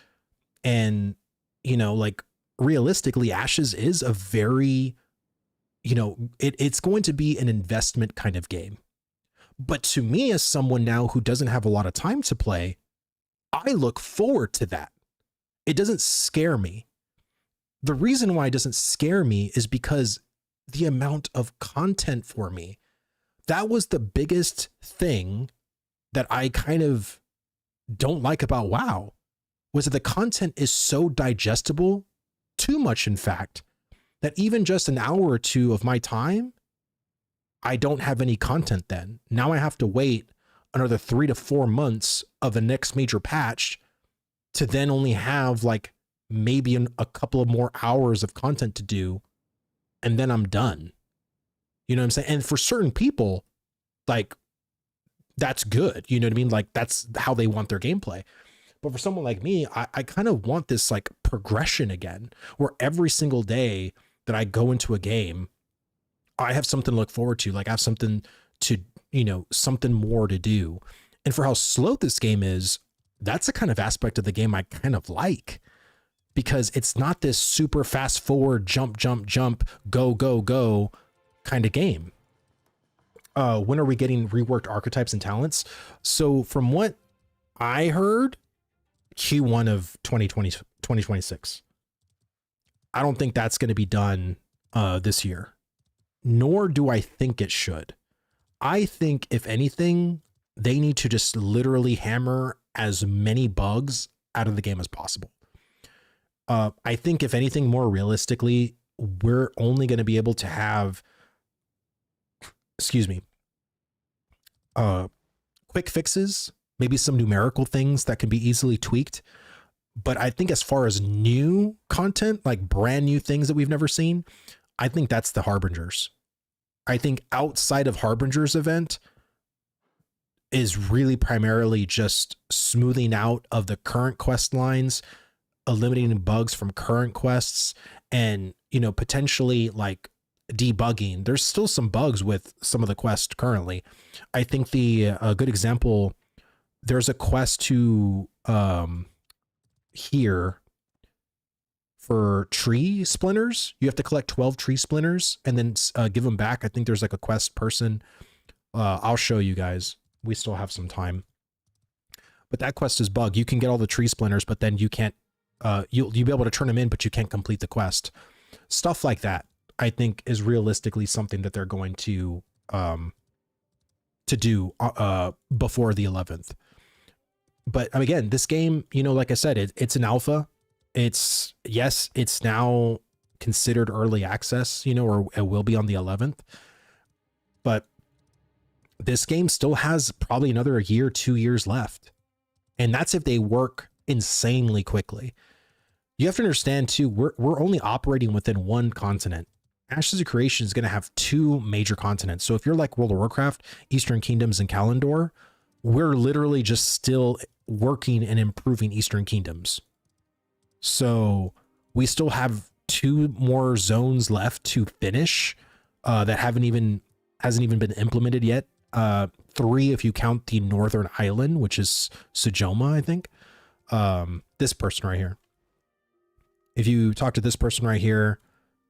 And, you know, like, realistically, Ashes is a very, you know, it's going to be an investment kind of game. But to me, as someone now who doesn't have a lot of time to play, I look forward to that. It doesn't scare me. The reason why it doesn't scare me is because the amount of content for me, that was the biggest thing that I kind of don't like about WoW, was that the content is so digestible, too much in fact, that even just an hour or two of my time I don't have any content then. Now I have to wait another 3 to 4 months of the next major patch to then only have like maybe a couple of more hours of content to do, and then I'm done. You know what I'm saying? And for certain people, like, that's good. You know what I mean? Like, that's how they want their gameplay. But for someone like me, I kind of want this like progression again, where every single day that I go into a game, I have something to look forward to. Like, I have something to, something more to do. And for how slow this game is, that's the kind of aspect of the game I kind of like, because it's not this super fast forward, jump, jump, jump, go, go, go kind of game. When are we getting reworked archetypes and talents? So from what I heard, Q1 of 2026. I don't think that's going to be done this year, nor do I think it should. I think if anything, they need to just literally hammer as many bugs out of the game as possible. I think if anything, more realistically, we're only going to be able to have, quick fixes, maybe some numerical things that can be easily tweaked. But I think as far as new content, like brand new things that we've never seen, I think that's the Harbingers. I think outside of Harbingers event is really primarily just smoothing out of the current quest lines, eliminating bugs from current quests, and, potentially like debugging. There's still some bugs with some of the quests currently. I think a good example, there's a quest to here for tree splinters. You have to collect 12 tree splinters and then give them back. I think there's like a quest person. I'll show you guys. We still have some time. But that quest is bugged. You can get all the tree splinters, but then you can't, you'll be able to turn them in, but you can't complete the quest. Stuff like that, I think, is realistically something that they're going to do before the 11th. But again, this game, like I said, it's an alpha. It's now considered early access, or it will be on the 11th. But this game still has probably another year, 2 years left. And that's if they work insanely quickly. You have to understand too, we're only operating within one continent. Ashes of Creation is going to have 2 major continents. So if you're like World of Warcraft, Eastern Kingdoms and Kalimdor, we're literally just still working and improving Eastern Kingdoms. So we still have 2 more zones left to finish that hasn't even been implemented yet. 3 if you count the Northern Island, which is Sojoma, I think. This person right here. If you talk to this person right here,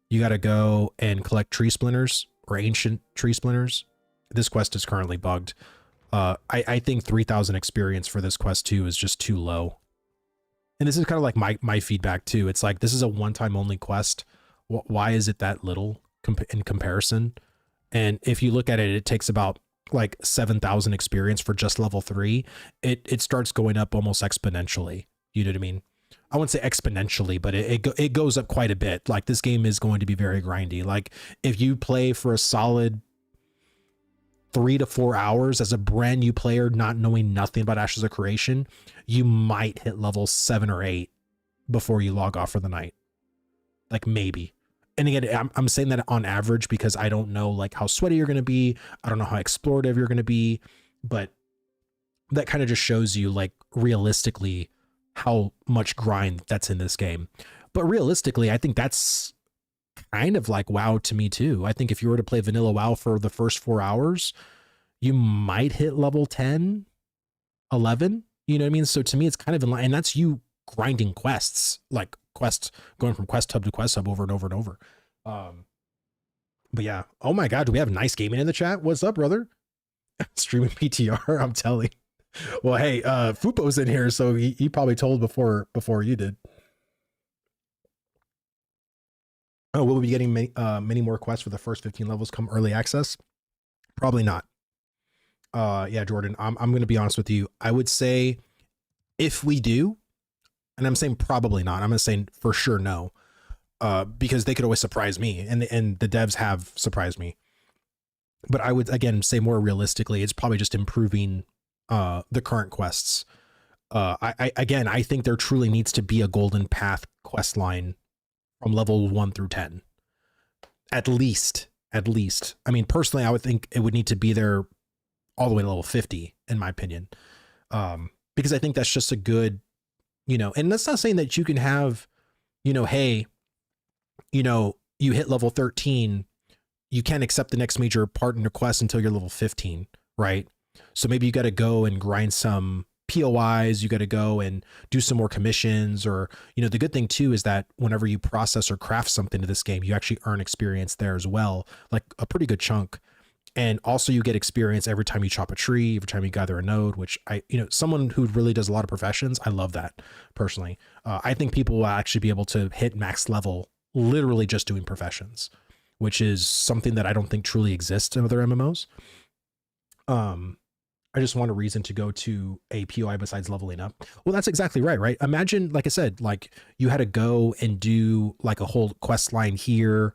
you got to go and collect tree splinters or ancient tree splinters. This quest is currently bugged. I think 3,000 experience for this quest too is just too low. And this is kind of like my feedback too. It's like, this is a one-time only quest. Why is it that little in comparison? And if you look at it, it takes about like 7,000 experience for just level 3. It starts going up almost exponentially. You know what I mean? I wouldn't say exponentially, but it goes up quite a bit. Like, this game is going to be very grindy. Like, if you play for a solid 3 to 4 hours as a brand new player, not knowing nothing about Ashes of Creation, you might hit level 7 or 8 before you log off for the night. Like, maybe. And again, I'm saying that on average because I don't know like how sweaty you're going to be. I don't know how explorative you're going to be, but that kind of just shows you like realistically how much grind that's in this game. But realistically, I think that's kind of like WoW to me too. I think if you were to play vanilla WoW for the first 4 hours, you might hit level 10, 11. You know what I mean? So to me, it's kind of in line, and that's you grinding quests, like quests going from quest hub to quest hub over and over and over. But yeah. Oh my God. Do we have nice gaming in the chat? What's up, brother? Streaming PTR. I'm telling. Well, hey, Fupo's in here, so he probably told before you did. Oh, will we be getting many more quests for the first 15 levels come early access? Probably not. Yeah, Jordan, I'm going to be honest with you. I would say if we do, and I'm saying probably not, I'm going to say for sure no, because they could always surprise me, and the devs have surprised me. But I would again say more realistically, it's probably just improving the current quests. I think there truly needs to be a golden path quest line from level 1 through 10. At least. I mean, personally, I would think it would need to be there all the way to level 50, in my opinion. Because I think that's just a good, and that's not saying that you can have, hey, you hit level 13, you can't accept the next major part in your quest until you're level 15, right? So maybe you got to go and grind some POIs, you got to go and do some more commissions, or, the good thing too is that whenever you process or craft something to this game, you actually earn experience there as well, like a pretty good chunk. And also you get experience every time you chop a tree, every time you gather a node, which someone who really does a lot of professions, I love that personally. I think people will actually be able to hit max level literally just doing professions, which is something that I don't think truly exists in other MMOs. I just want a reason to go to a POI besides leveling up. Well, that's exactly right, right? Imagine, like I said, like you had to go and do like a whole quest line here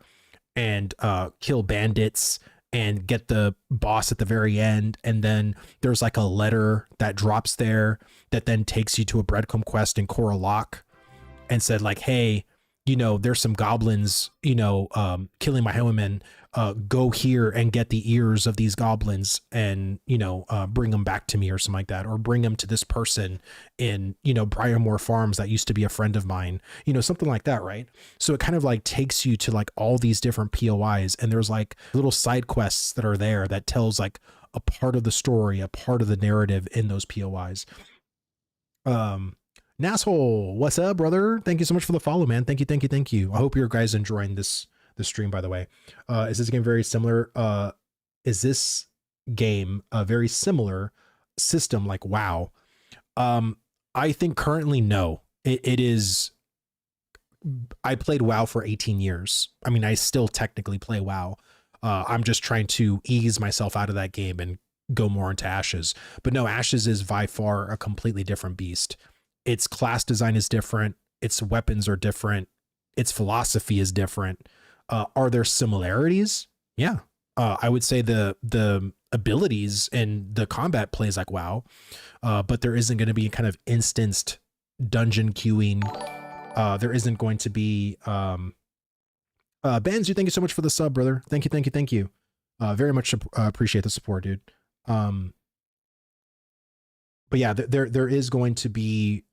and kill bandits and get the boss at the very end. And then there's like a letter that drops there that then takes you to a breadcrumb quest in Coral Lock and said like, hey, there's some goblins, killing my women. Go here and get the ears of these goblins and, bring them back to me or something like that, or bring them to this person in, Briarmore Farms that used to be a friend of mine, something like that. Right. So it kind of like takes you to like all these different POIs, and there's like little side quests that are there that tells like a part of the story, a part of the narrative in those POIs. Nasshole, what's up, brother? Thank you so much for the follow, man. Thank you. I hope you guys enjoying this stream, by the way. Is this game very similar? Is this game a very similar system like WoW? I think currently no. It is. I played WoW for 18 years. I mean, I still technically play WoW. I'm just trying to ease myself out of that game and go more into Ashes. But no, Ashes is by far a completely different beast. Its class design is different. Its weapons are different. Its philosophy is different. Are there similarities? Yeah. I would say the abilities and the combat plays like WoW, but there isn't going to be kind of instanced dungeon queuing. There isn't going to be Benz, you thank you so much for the sub, brother. Thank you. Very much appreciate the support, dude. But yeah, there is going to be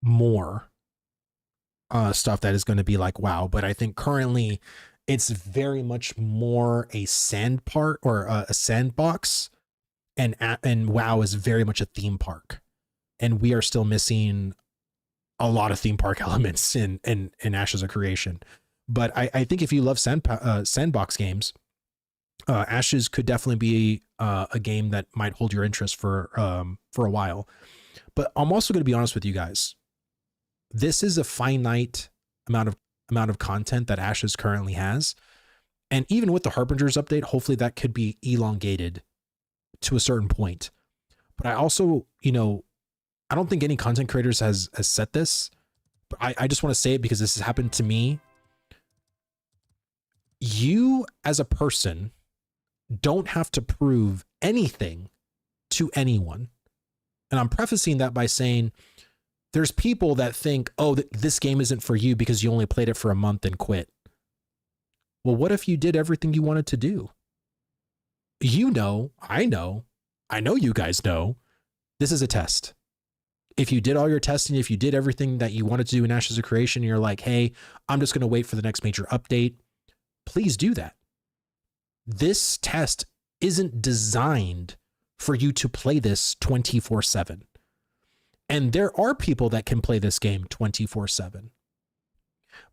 more stuff that is going to be like WoW, but I think currently it's very much more a sand part or a sandbox, and WoW is very much a theme park, and we are still missing a lot of theme park elements in Ashes of Creation. But I think if you love sandbox games, Ashes could definitely be a game that might hold your interest for a while. But I'm also going to be honest with you guys. This is a finite amount of content that Ashes currently has. And even with the Harbingers update, hopefully that could be elongated to a certain point. But I also, I don't think any content creators has set this, but I just want to say it because this has happened to me. You as a person don't have to prove anything to anyone. And I'm prefacing that by saying there's people that think, oh, this game isn't for you because you only played it for a month and quit. Well, what if you did everything you wanted to do? I know you guys know, this is a test. If you did all your testing, if you did everything that you wanted to do in Ashes of Creation, and you're like, hey, I'm just going to wait for the next major update, please do that. This test isn't designed for you to play this 24/7. And there are people that can play this game 24/7.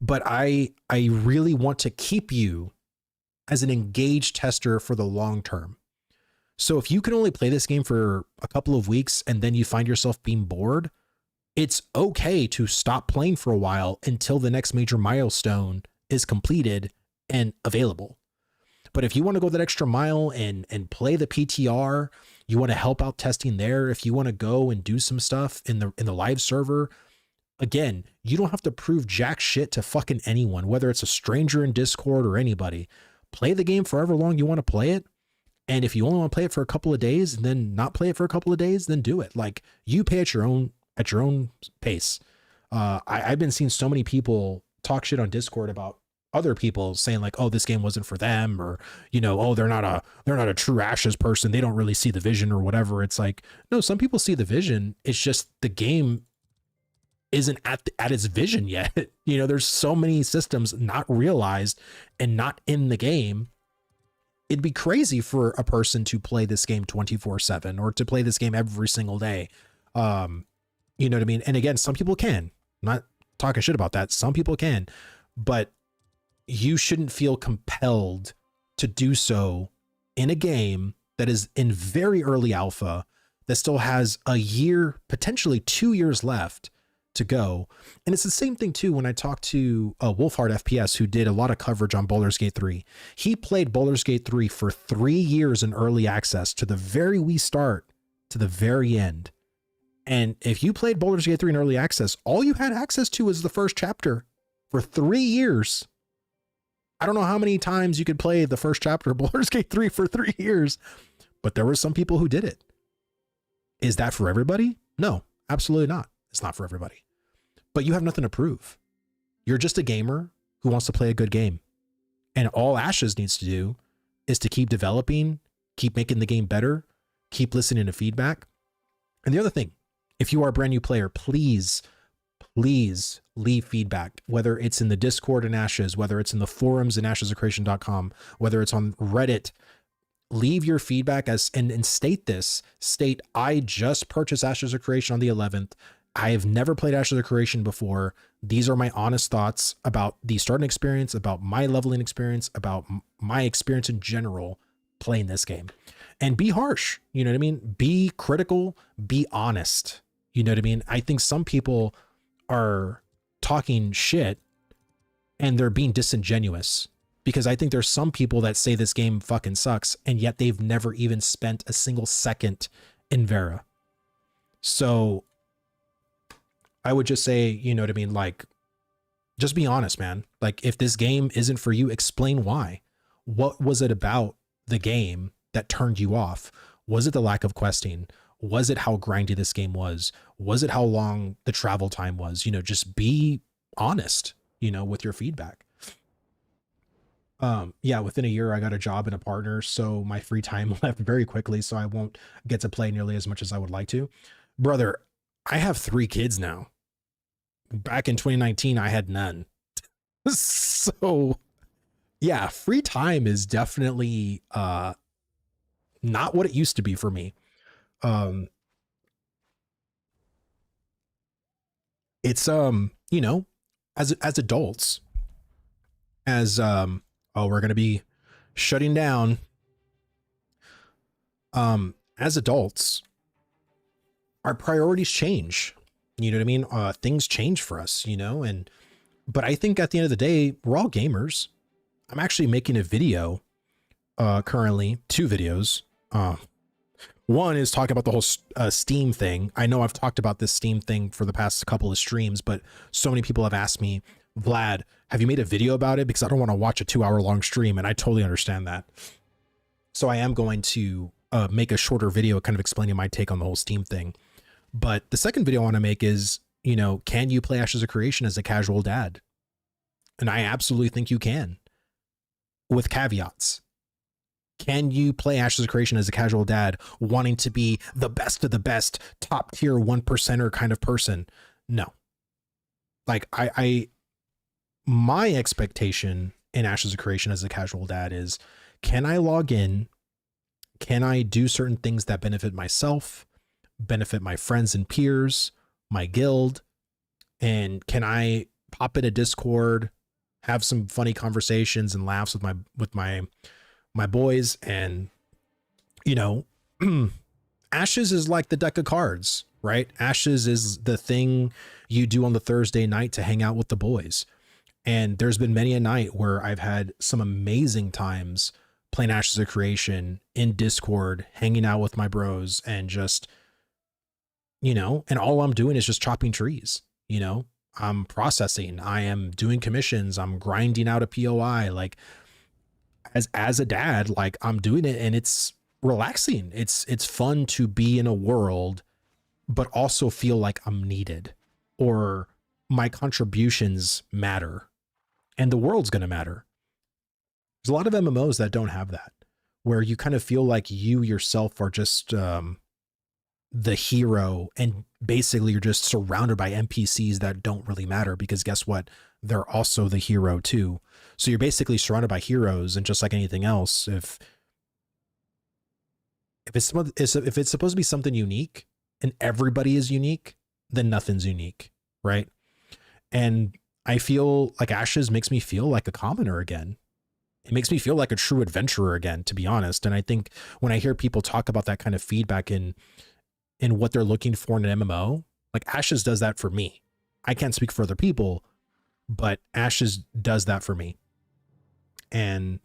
But I really want to keep you as an engaged tester for the long term. So if you can only play this game for a couple of weeks and then you find yourself being bored, it's okay to stop playing for a while until the next major milestone is completed and available. But if you want to go that extra mile and play the PTR, you want to help out testing there, if you want to go and do some stuff in the live server, again, you don't have to prove jack shit to fucking anyone, whether it's a stranger in Discord or anybody. play the game forever long you want to play it. And if you only want to play it for a couple of days and then not play it for a couple of days, then do it. Like, you pay at your own pace. I've been seeing so many people talk shit on Discord about other people saying like, oh, this game wasn't for them, or, you know, oh, they're not a true Ashes person, they don't really see the vision or whatever. It's like, no, some people see the vision. It's just the game isn't at its vision yet. You know, there's so many systems not realized and not in the game. It'd be crazy for a person to play this game 24/7 or to play this game every single day. You know what I mean? And again, some people can. I'm not talking shit about that. Some people can, but you shouldn't feel compelled to do so in a game that is in very early alpha, that still has a year, potentially 2 years left to go. And it's the same thing too when I talked to Wolfhard FPS, who did a lot of coverage on Baldur's Gate 3. He played Baldur's Gate 3 for 3 years in early access, to the very wee start to the very end. And if you played Baldur's Gate 3 in early access, all you had access to was the first chapter for 3 years. I don't know how many times you could play the first chapter of Baldur's Gate 3 for 3 years, but there were some people who did it. Is that for everybody? No, absolutely not. It's not for everybody. But you have nothing to prove. You're just a gamer who wants to play a good game. And all Ashes needs to do is to keep developing, keep making the game better, keep listening to feedback. And the other thing, if you are a brand new player, please leave feedback, whether it's in the Discord in Ashes, whether it's in the forums in ashesofcreation.com, whether it's on Reddit. Leave your feedback and state this. State, I just purchased Ashes of Creation on the 11th. I have never played Ashes of Creation before. These are my honest thoughts about the starting experience, about my leveling experience, about my experience in general playing this game. And be harsh, you know what I mean? Be critical, be honest. You know what I mean? I think some people are talking shit and they're being disingenuous, because I think there's some people that say this game fucking sucks, and yet they've never even spent a single second in Vera. So I would just say, you know what I mean? Like, just be honest, man. Like, if this game isn't for you, explain why. What was it about the game that turned you off? Was it the lack of questing? Was it how grindy this game was? Was it how long the travel time was? You know, just be honest, you know, with your feedback. Yeah, within a year, I got a job and a partner, so my free time left very quickly, so I won't get to play nearly as much as I would like to. Brother, I have 3 kids now. Back in 2019, I had none. So yeah, free time is definitely not what it used to be for me. It's you know, as adults, as oh, we're gonna be shutting down. As adults, our priorities change. You know what I mean? Things change for us, you know, but I think at the end of the day, we're all gamers. I'm actually making a video, currently 2 videos. One is talking about the whole Steam thing. I know I've talked about this Steam thing for the past couple of streams, but so many people have asked me, Vlad, have you made a video about it? Because I don't want to watch a 2-hour long stream, and I totally understand that. So I am going to make a shorter video kind of explaining my take on the whole Steam thing. But the second video I want to make is, you know, can you play Ashes of Creation as a casual dad? And I absolutely think you can, with caveats. Can you play Ashes of Creation as a casual dad wanting to be the best of the best, top tier 1%er kind of person? No. Like, my expectation in Ashes of Creation as a casual dad is, can I log in? Can I do certain things that benefit myself, benefit my friends and peers, my guild? And can I pop in a Discord, have some funny conversations and laughs with my boys? And, you know, Ashes is like the deck of cards, right? Ashes is the thing you do on the Thursday night to hang out with the boys. And there's been many a night where I've had some amazing times playing Ashes of Creation in Discord, hanging out with my bros, and just, you know, and all I'm doing is just chopping trees. You know, I'm processing, I am doing commissions, I'm grinding out a POI. Like, as a dad, like I'm doing it and it's relaxing. It's fun to be in a world, but also feel like I'm needed or my contributions matter and the world's going to matter. There's a lot of MMOs that don't have that, where you kind of feel like you yourself are just the hero, and basically you're just surrounded by NPCs that don't really matter, because guess what? They're also the hero too. So you're basically surrounded by heroes, and just like anything else, if it's supposed to be something unique and everybody is unique, then nothing's unique, right? And I feel like Ashes makes me feel like a commoner again. It makes me feel like a true adventurer again, to be honest. And I think when I hear people talk about that kind of feedback in what they're looking for in an MMO, like Ashes does that for me. I can't speak for other people, but Ashes does that for me. And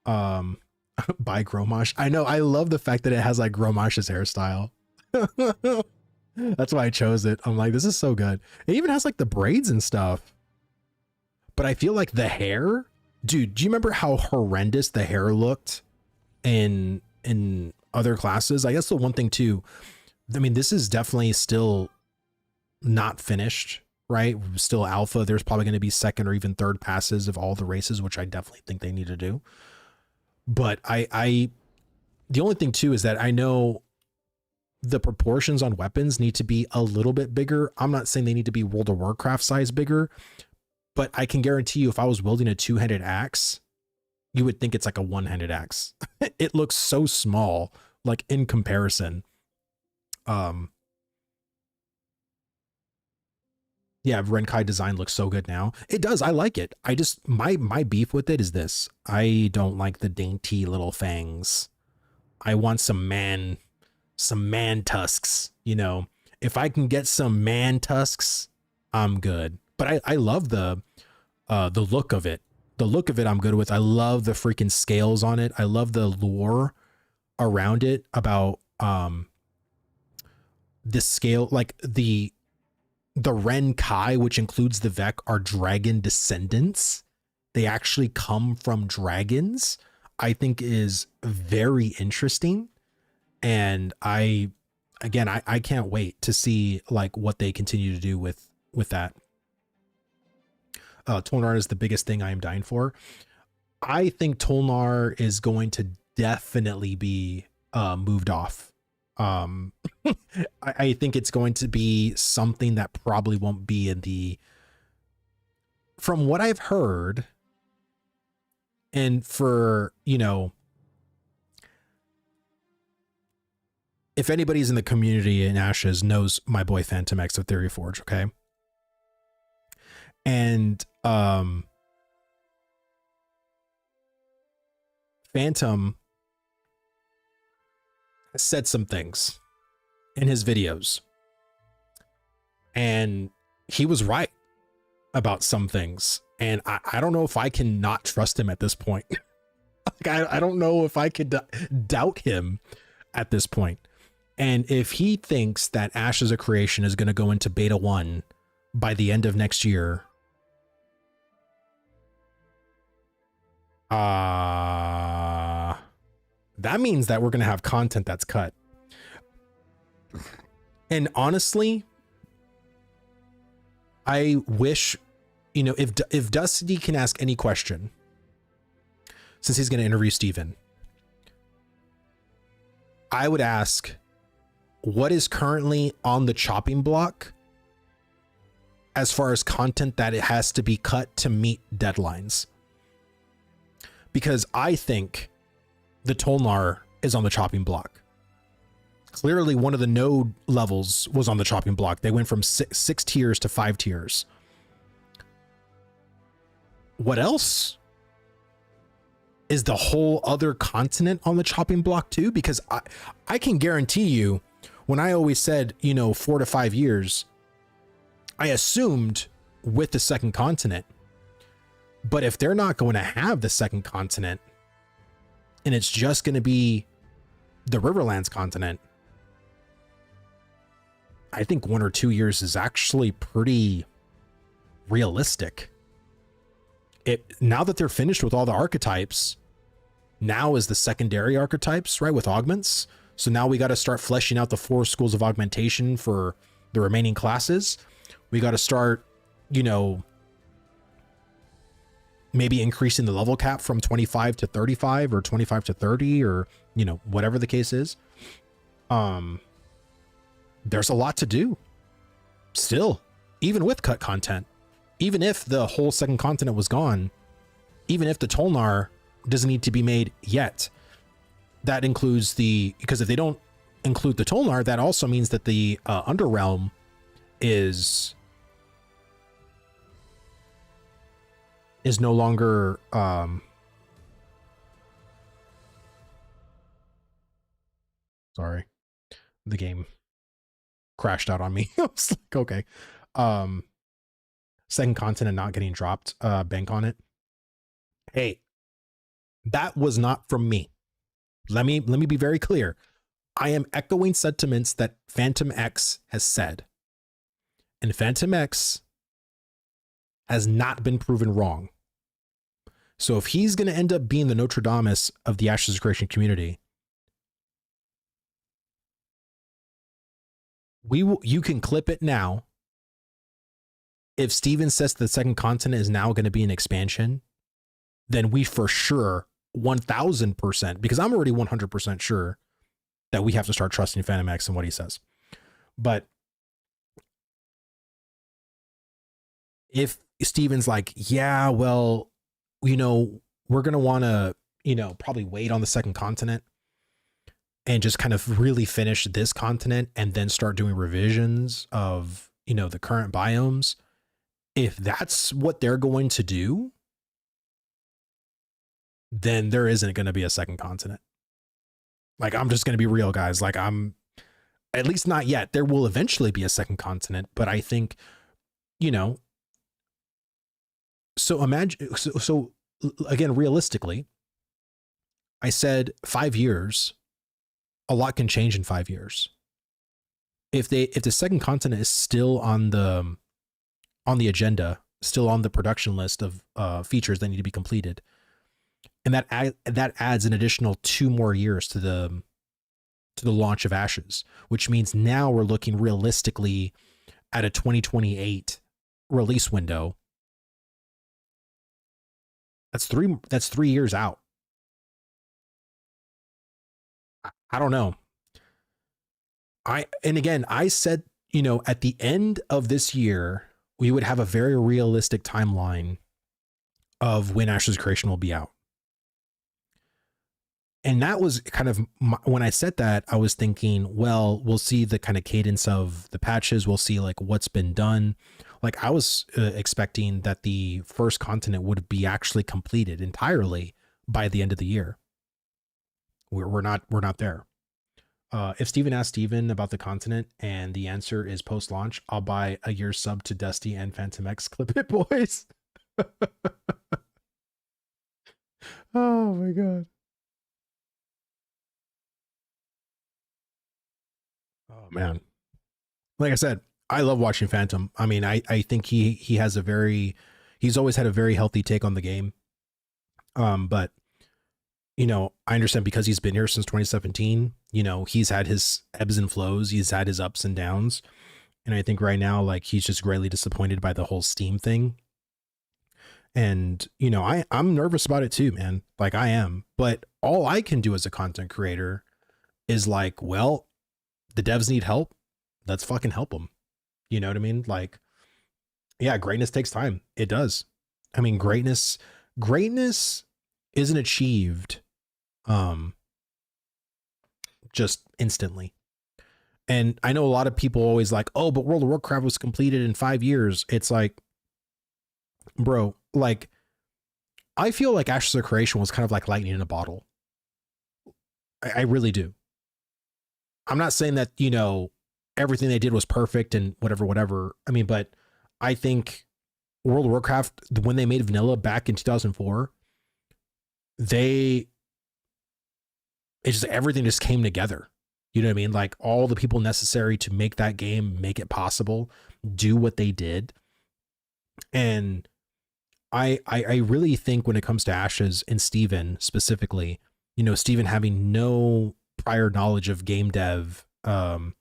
by Gromash, I know, I love the fact that it has like Gromash's hairstyle. That's why I chose it. I'm like, this is so good. It even has like the braids and stuff. But I feel like the hair, dude, do you remember how horrendous the hair looked in other classes? I guess the one thing too, I mean, this is definitely still not finished, right? Still alpha. There's probably going to be second or even third passes of all the races, which I definitely think they need to do. But the only thing too is that I know the proportions on weapons need to be a little bit bigger. I'm not saying they need to be World of Warcraft size bigger, but I can guarantee you if I was wielding a two-handed axe, you would think it's like a one-handed axe. It looks so small, like in comparison. Yeah, Renkai design looks so good now. It does. I like it. I just, my beef with it is this. I don't like the dainty little fangs. I want some man tusks, you know. If I can get some man tusks, I'm good. But I love the look of it. The look of it I'm good with. I love the freaking scales on it. I love the lore around it about this scale, like the Renkai, which includes the Vec, are dragon descendants. They actually come from dragons. I think is very interesting. And I can't wait to see like what they continue to do with that. Tolnar is the biggest thing I am dying for. I think Tolnar is going to definitely be moved off. I think it's going to be something that probably won't be in the, from what I've heard, and for, you know, if anybody's in the community in Ashes knows my boy Phantom X of Theory Forge, okay? And Phantom said some things in his videos, and he was right about some things, and I don't know if I can not trust him at this point. Like, I don't know if I could doubt him at this point. And if he thinks that Ashes of Creation is going to go into beta 1 by the end of next year, that means that we're going to have content that's cut. And honestly, I wish, you know, if Dusty can ask any question, since he's going to interview Steven, I would ask, what is currently on the chopping block as far as content that it has to be cut to meet deadlines? Because I think the Tolnar is on the chopping block. Clearly one of the node levels was on the chopping block. They went from six tiers to 5 tiers. What else? Is the whole other continent on the chopping block too? Because I can guarantee you, when I always said, you know, 4 to 5 years, I assumed with the second continent. But if they're not going to have the second continent, and it's just going to be the Riverlands continent, I think 1 or 2 years is actually pretty realistic. Now that they're finished with all the archetypes, now is the secondary archetypes, right? With augments. So now we got to start fleshing out the 4 schools of augmentation for the remaining classes. We got to start, you know, maybe increasing the level cap from 25 to 35 or 25 to 30 or, you know, whatever the case is. There's a lot to do still, even with cut content, even if the whole second continent was gone, even if the Tolnar doesn't need to be made yet. That includes because if they don't include the Tolnar, that also means that the Underrealm is no longer sorry, the game crashed out on me. I was like, okay. Second continent not getting dropped, bank on it. Hey, that was not from me. Let me be very clear. I am echoing sentiments that Phantom X has said. And Phantom X has not been proven wrong. So if he's going to end up being the Nostradamus of the Ashes of Creation community, you can clip it now. If Steven says the second continent is now going to be an expansion, then we for sure 1000%, because I'm already 100% sure that we have to start trusting Phantom X and what he says. But if Steven's like, yeah, well, you know, we're going to want to, you know, probably wait on the second continent and just kind of really finish this continent and then start doing revisions of, you know, the current biomes. If that's what they're going to do, then there isn't going to be a second continent. Like, I'm just going to be real, guys. Like, at least not yet. There will eventually be a second continent, but I think, you know, so imagine, so again, realistically, I said 5 years, a lot can change in 5 years. If the second continent is still on the agenda, still on the production list of features that need to be completed, and that adds an additional 2 more years to the launch of Ashes, which means now we're looking realistically at a 2028 release window. That's 3 years out. I don't know. I said, you know, at the end of this year, we would have a very realistic timeline of when Ashes of Creation will be out. And that was kind of when I said that, I was thinking, well, we'll see the kind of cadence of the patches. We'll see like what's been done. Like, I was expecting that the first continent would be actually completed entirely by the end of the year. We're not there. If Steven asked Steven about the continent and the answer is post-launch, I'll buy a year's sub to Dusty and Phantom X. Clip it, boys. Oh my God. Oh man. Like I said, I love watching Phantom. I mean, I think he has he's always had a very healthy take on the game. But you know, I understand because he's been here since 2017, you know, he's had his ebbs and flows, he's had his ups and downs. And I think right now, like, he's just greatly disappointed by the whole Steam thing. And, you know, I'm nervous about it too, man. Like, I am. But all I can do as a content creator is like, well, the devs need help. Let's fucking help them. You know what I mean? Like, yeah, greatness takes time. It does. I mean, greatness isn't achieved just instantly. And I know a lot of people always like, oh, but World of Warcraft was completed in 5 years. It's like, bro, like, I feel like Ashes of Creation was kind of like lightning in a bottle. I really do. I'm not saying that, you know, everything they did was perfect and whatever. I mean, but I think World of Warcraft, when they made vanilla back in 2004, everything just came together. You know what I mean? Like, all the people necessary to make that game, make it possible, do what they did. And I really think when it comes to Ashes and Steven specifically, Steven having no prior knowledge of game dev, and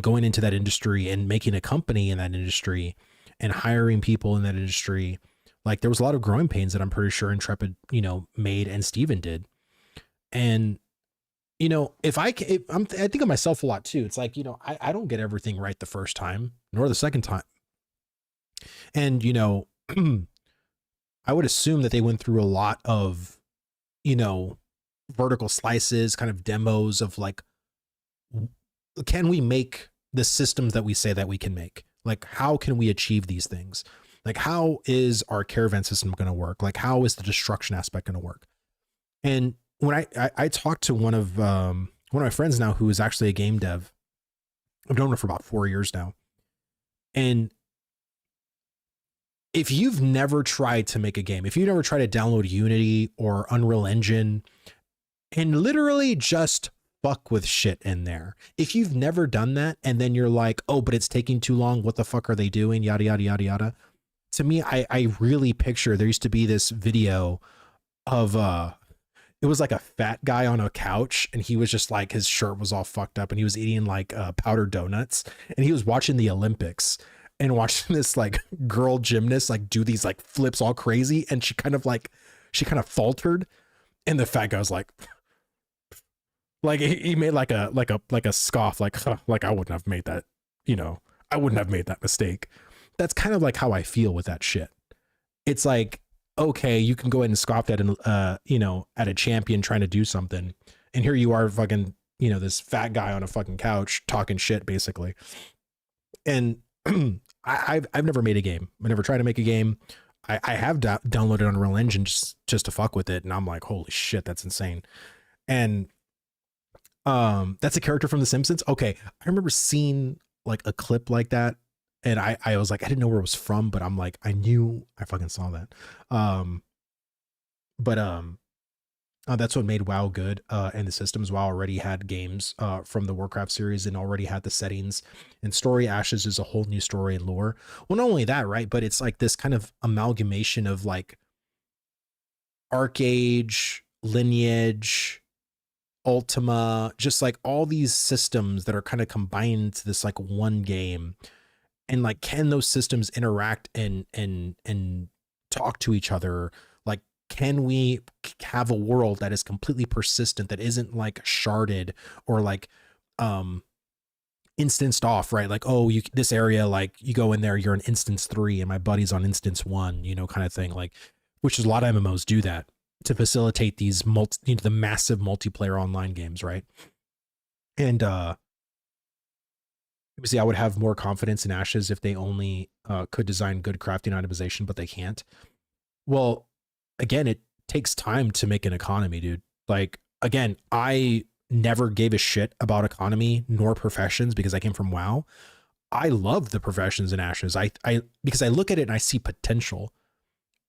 going into that industry and making a company in that industry and hiring people in that industry. Like there was a lot of growing pains that I'm pretty sure Intrepid, made, and Steven did. And, I think of myself a lot too. It's like, I don't get everything right the first time, nor the second time. And, I would assume that they went through a lot of, vertical slices, kind of demos of like, can we make the systems that we say that we can make? Like, how can we achieve these things? Like, how is our caravan system going to work? Like, how is the destruction aspect going to work? And when I talked to one of my friends now, who is actually a game dev, I've known her for about 4 years now. And if you've never tried to make a game, if you've never tried to download Unity or Unreal Engine and literally just fuck with shit in there, if you've never done that and then you're like, oh, but it's taking too long, what the fuck are they doing, yada yada yada yada, to me, I really picture, there used to be this video of it was like a fat guy on a couch, and he was just like, his shirt was all fucked up and he was eating like powdered donuts, and he was watching the Olympics and watching this like girl gymnast like do these like flips all crazy, and she kind of faltered, and the fat guy was like he made like a scoff, like, huh, like I wouldn't have made that, I wouldn't have made that mistake. That's kind of like how I feel with that shit. It's like, okay, you can go ahead and scoff at at a champion trying to do something, and here you are fucking, this fat guy on a fucking couch talking shit basically. And I've never made a game. I never tried to make a game. I have downloaded Unreal Engine just to fuck with it, and I'm like, holy shit, that's insane. And that's a character from The Simpsons. Okay, I remember seeing like a clip like that, and I was like, I didn't know where it was from, but I'm like, I knew I fucking saw that. That's what made WoW good, and the systems. WoW already had games from the Warcraft series and already had the settings and story. Ashes is a whole new story and lore. Well, not only that, right, but it's like this kind of amalgamation of like Arcade, Lineage, Ultima, just like all these systems that are kind of combined into this like one game. And like, can those systems interact and talk to each other? Like, can we have a world that is completely persistent, that isn't like sharded or like instanced off, right? Like, oh, this area, like you go in there, you're in instance 3 and my buddy's on instance 1, kind of thing. Like, which is a lot of MMOs do that to facilitate these the massive multiplayer online games, right? And obviously I would have more confidence in Ashes if they only could design good crafting itemization, but they can't. Well, again, it takes time to make an economy, dude. Like, again, I never gave a shit about economy nor professions because I came from WoW. I love the professions in Ashes. Because I look at it and I see potential.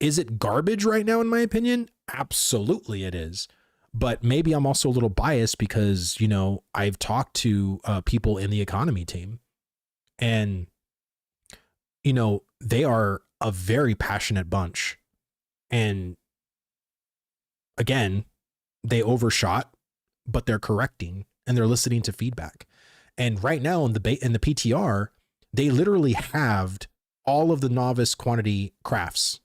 Is it garbage right now, in my opinion? Absolutely it is. But maybe I'm also a little biased because, I've talked to people in the economy team, and, they are a very passionate bunch. And again, they overshot, but they're correcting and they're listening to feedback. And right now in the PTR, they literally halved all of the novice quantity crafts.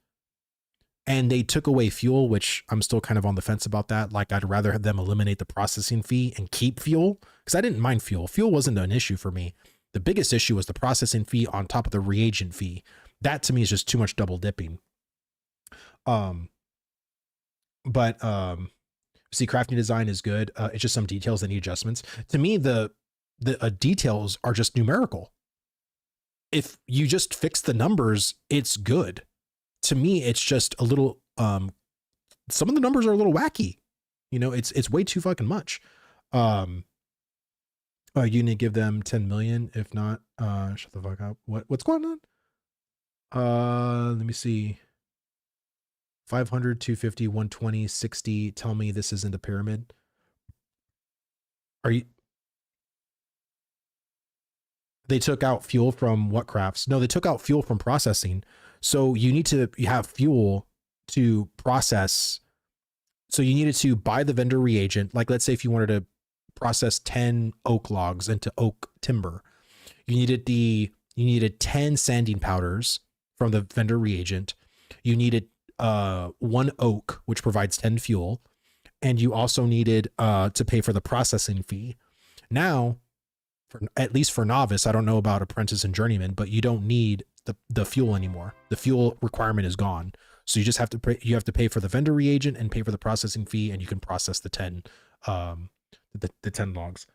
And they took away fuel, which I'm still kind of on the fence about that. Like, I'd rather have them eliminate the processing fee and keep fuel, because I didn't mind fuel. Fuel wasn't an issue for me. The biggest issue was the processing fee on top of the reagent fee. That to me is just too much double dipping. See, crafting design is good. It's just some details that need adjustments. To me, the details are just numerical. If you just fix the numbers, it's good. To me, it's just a little, some of the numbers are a little wacky. It's way too fucking much. You need to give them 10 million. If not, shut the fuck up. What's going on? Let me see. 500, 250, 120, 60. Tell me this isn't a pyramid. They took out fuel from what crafts? No, they took out fuel from processing. So you need to have fuel to process So you needed to buy the vendor reagent. Like, let's say if you wanted to process 10 oak logs into oak timber, you needed 10 sanding powders from the vendor reagent. You needed one oak, which provides 10 fuel, and you also needed to pay for the processing fee. Now, at least for novice, I don't know about apprentice and journeyman, but you don't need the fuel anymore. The fuel requirement is gone. So you just have to pay for the vendor reagent and pay for the processing fee, and you can process the 10 the 10 logs.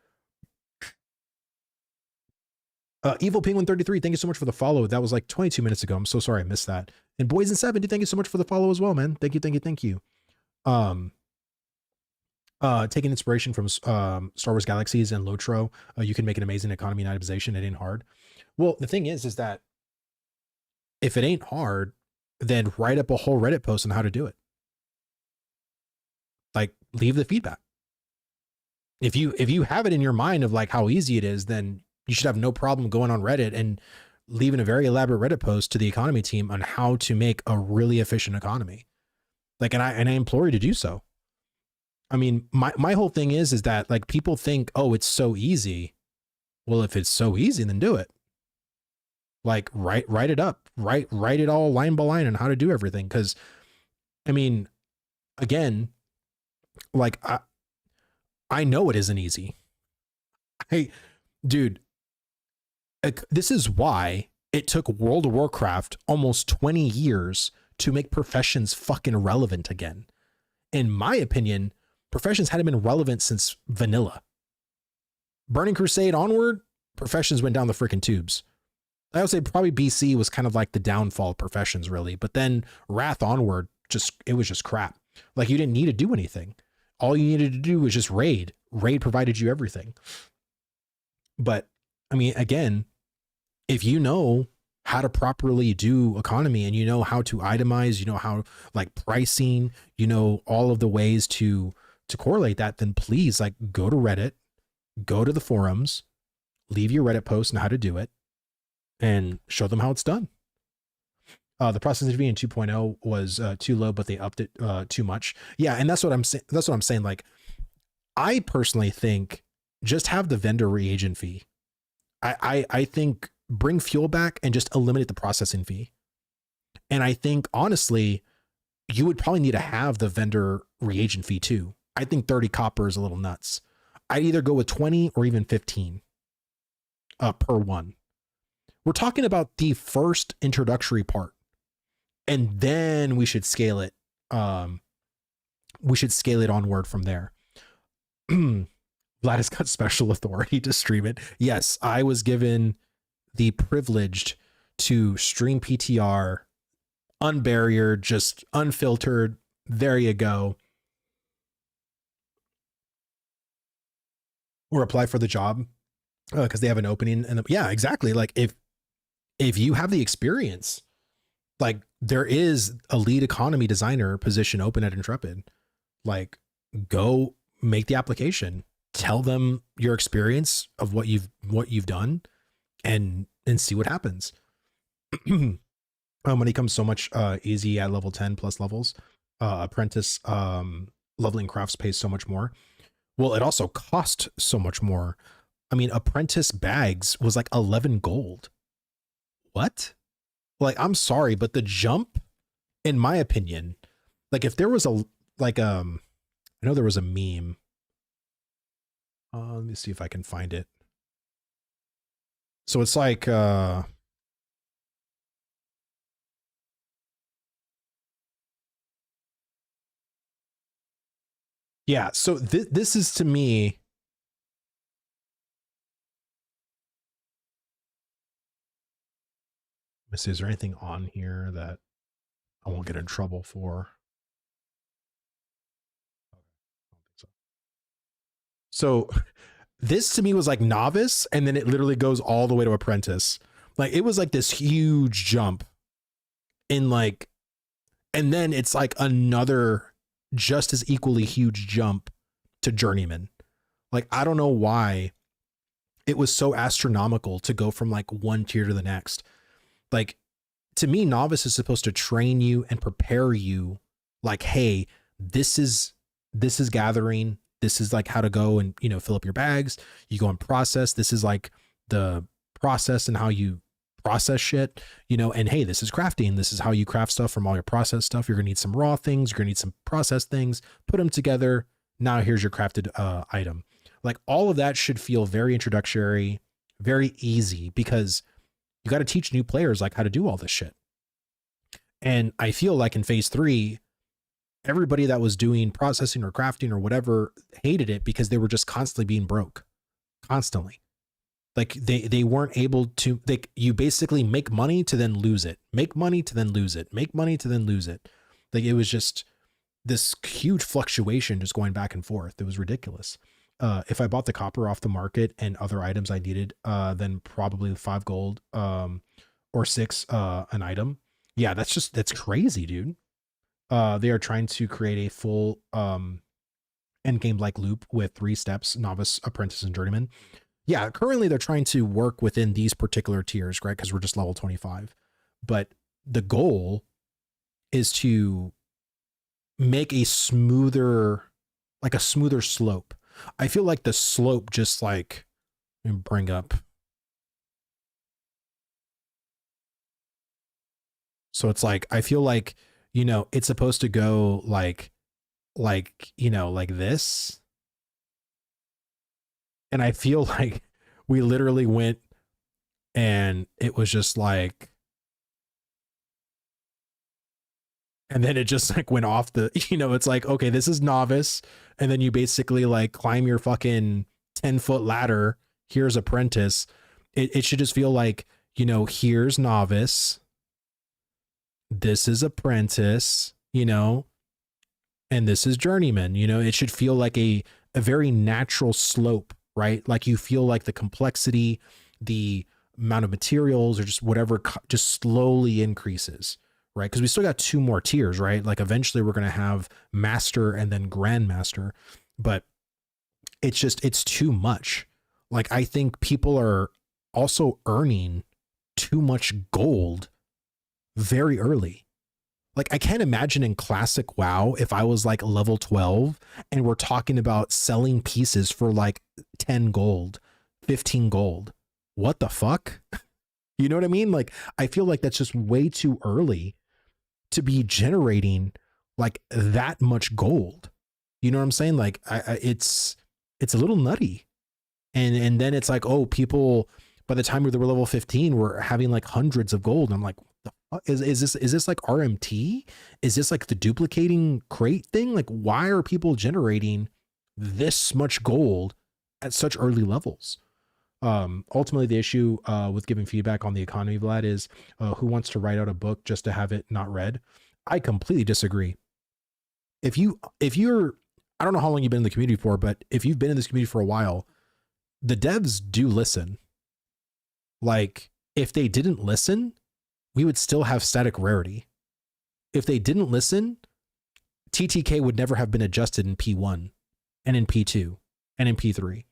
Evil Penguin 33, thank you so much for the follow. That was like 22 minutes ago. I'm so sorry I missed that. And Boys in 70, thank you so much for the follow as well, man. Thank you. Taking inspiration from Star Wars Galaxies and Lotro, you can make an amazing economy and itemization. It ain't hard. Well, the thing is that if it ain't hard, then write up a whole Reddit post on how to do it. Like, leave the feedback. If you have it in your mind of like how easy it is, then you should have no problem going on Reddit and leaving a very elaborate Reddit post to the economy team on how to make a really efficient economy. Like, and I implore you to do so. I mean, my whole thing is that like people think, oh, it's so easy. Well, if it's so easy, then do it. Like write it up, write it all line by line on how to do everything. Cause I mean, again, like I know it isn't easy. Dude, this is why it took World of Warcraft almost 20 years to make professions fucking relevant again. In my opinion, professions hadn't been relevant since vanilla. Burning Crusade onward, professions went down the freaking tubes. I would say probably BC was kind of like the downfall of professions, really. But then Wrath onward, it was just crap. Like, you didn't need to do anything. All you needed to do was just raid. Raid provided you everything. But I mean, again, if you know how to properly do economy and you know how to itemize, you know how like pricing, you know all of the ways to correlate that, then please like go to Reddit, go to the forums, leave your Reddit post on how to do it, and show them how it's done. The processing fee in 2.0 was too low, but they upped it too much. Yeah, and that's what I'm saying. That's what I'm saying. Like, I personally think just have the vendor reagent fee. I think bring fuel back and just eliminate the processing fee. And I think honestly, you would probably need to have the vendor reagent fee too. I think 30 copper is a little nuts. I'd either go with 20 or even 15 per one. We're talking about the first introductory part, and then we should scale it. We should scale it onward from there. Vlad has got special authority to stream it. Yes, I was given the privileged to stream PTR, unbarriered, just unfiltered. There you go. Or apply for the job because they have an opening. And yeah, exactly. Like if you have the experience, like there is a lead economy designer position open at Intrepid. Like, go make the application. Tell them your experience of what you've done, and see what happens. Money comes so much easy at level 10 plus levels. Apprentice leveling crafts pays so much more. Well, it also cost so much more. I mean, apprentice bags was like 11 gold. What? Like, I'm sorry, but the jump, in my opinion, like if there was I know there was a meme. Let me see if I can find it. So it's like, yeah, so this is to me. Let me see, is there anything on here that I won't get in trouble for? So this to me was like novice, and then it literally goes all the way to apprentice. Like, it was like this huge jump in like, and then it's like another just as equally huge jump to journeyman. Like, I don't know why it was so astronomical to go from like one tier to the next. Like, to me, novice is supposed to train you and prepare you like, hey, this is this is gathering, this is like how to go and, you know, fill up your bags. You go and process. This is like the process and how you process shit, you know, and hey, this is crafting. This is how you craft stuff from all your processed stuff. You're gonna need some raw things, you're gonna need some processed things, put them together. Now here's your crafted item. Like all of that should feel very introductory, very easy, because you got to teach new players like how to do all this shit. And I feel like in phase 3, everybody that was doing processing or crafting or whatever hated it because they were just constantly being broke, constantly. Like they weren't able to, like, you basically make money to then lose it, make money to then lose it, make money to then lose it. Like it was just this huge fluctuation just going back and forth. It was ridiculous. If I bought the copper off the market and other items I needed, then probably 5 gold, or 6, an item. Yeah, that's crazy, dude. They are trying to create a full, end game like loop with 3 steps: novice, apprentice, and journeyman. Yeah, currently they're trying to work within these particular tiers, right? Because we're just level 25. But the goal is to make a smoother slope. I feel like the slope just like, let me bring up. So it's like, I feel like, you know, it's supposed to go like, you know, like this. And I feel like we literally went and it was just like, and then it just like went off the, you know, it's like, okay, this is novice. And then you basically like climb your fucking 10-foot ladder. Here's apprentice. It should just feel like, you know, here's novice. This is apprentice, you know, and this is journeyman. You know, it should feel like a very natural slope, right? Like you feel like the complexity, the amount of materials or just whatever just slowly increases, right? Because we still got 2 more tiers, right? Like eventually we're going to have master and then grandmaster, but it's just, it's too much. Like I think people are also earning too much gold very early. Like I can't imagine in classic WoW if I was like level 12 and we're talking about selling pieces for like 10 gold, 15 gold. What the fuck? You know what I mean? Like I feel like that's just way too early to be generating like that much gold. You know what I'm saying? Like it's a little nutty. And then it's like, oh, people by the time we were level 15 were having like hundreds of gold. And I'm like, is this like RMT? Is this like the duplicating crate thing? Like why are people generating this much gold at such early levels? Ultimately the issue with giving feedback on the economy, Vlad, is who wants to write out a book just to have it not read? I completely disagree. If you're, I don't know how long you've been in the community for, but if you've been in this community for a while, the devs do listen. Like if they didn't listen, we would still have static rarity. If they didn't listen, TTK would never have been adjusted in P1 and in P2 and in P3.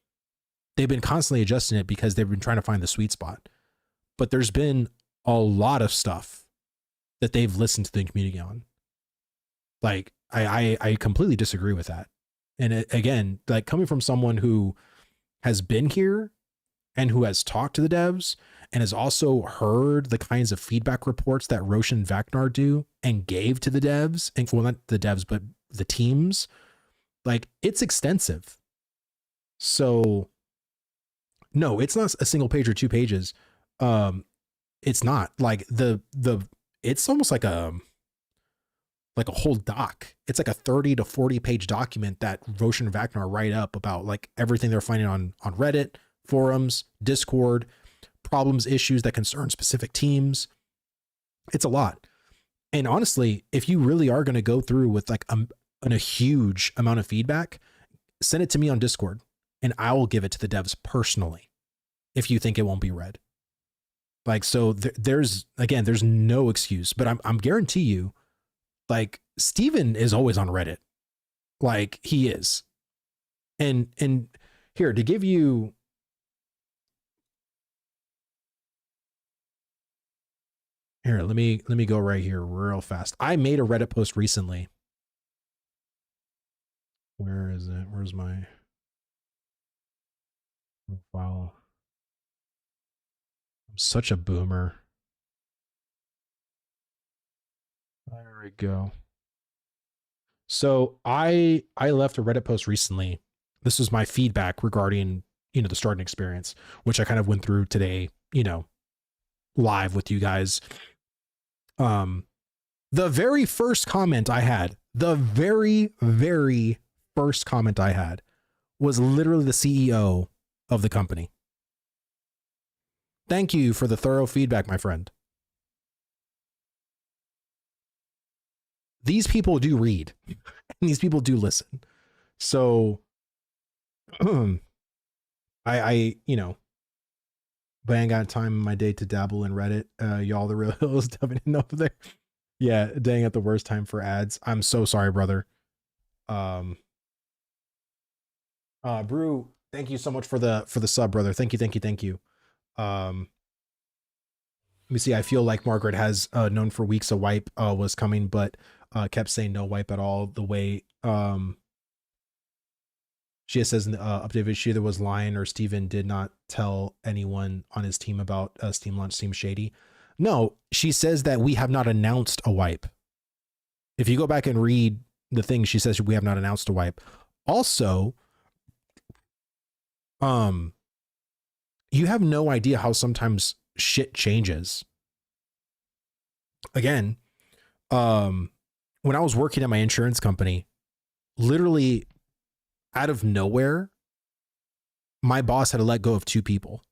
They've been constantly adjusting it because they've been trying to find the sweet spot. But there's been a lot of stuff that they've listened to the community on. Like I completely disagree with that. And again, like coming from someone who has been here and who has talked to the devs and has also heard the kinds of feedback reports that Roshan Vaknar do and gave to the devs, and well, not the devs, but the teams, like it's extensive. So no, it's not a single page or 2 pages. It's not like it's almost like a whole doc. It's like a 30 to 40 page document that Roshan Vaknar write up about like everything they're finding on Reddit, forums, Discord, problems, issues that concern specific teams. It's a lot. And honestly, if you really are going to go through with like a huge amount of feedback, send it to me on Discord and I will give it to the devs personally if you think it won't be read. Like, so there's no excuse, but I'm guarantee you, like Steven is always on Reddit. Like he is. And here to give you, here, let me go right here real fast. I made a Reddit post recently. Where is it? Where's my profile? I'm such a boomer. There we go. So I left a Reddit post recently. This was my feedback regarding, the starting experience, which I kind of went through today, live with you guys. The very first comment I had, the very, very first comment I had was literally the CEO of the company. Thank you for the thorough feedback, my friend. These people do read and these people do listen. So but I ain't got time in my day to dabble in Reddit. Y'all the real hills dumping in over there. Yeah, dang at the worst time for ads. I'm so sorry, brother. Brew, thank you so much for the sub, brother. Thank you. Let me see. I feel like Margaret has known for weeks a wipe was coming, but kept saying no wipe at all. The way she says in the update, she either was lying or Steven did not tell anyone on his team about Steam launch seems shady. No, she says that we have not announced a wipe. If you go back and read the thing, she says we have not announced a wipe. Also, you have no idea how sometimes shit changes. Again, when I was working at my insurance company, literally out of nowhere, my boss had to let go of 2 people.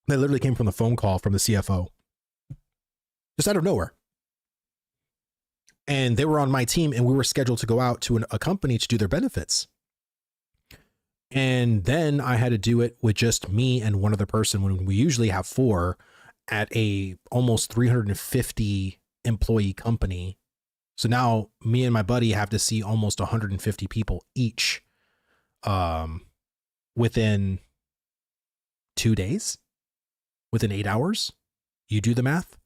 They literally came from the phone call from the CFO. Just out of nowhere. And they were on my team and we were scheduled to go out to a company to do their benefits. And then I had to do it with just me and one other person when we usually have 4 at a almost 350 employee company. So now me and my buddy have to see almost 150 people each within 2 days, within 8 hours. You do the math.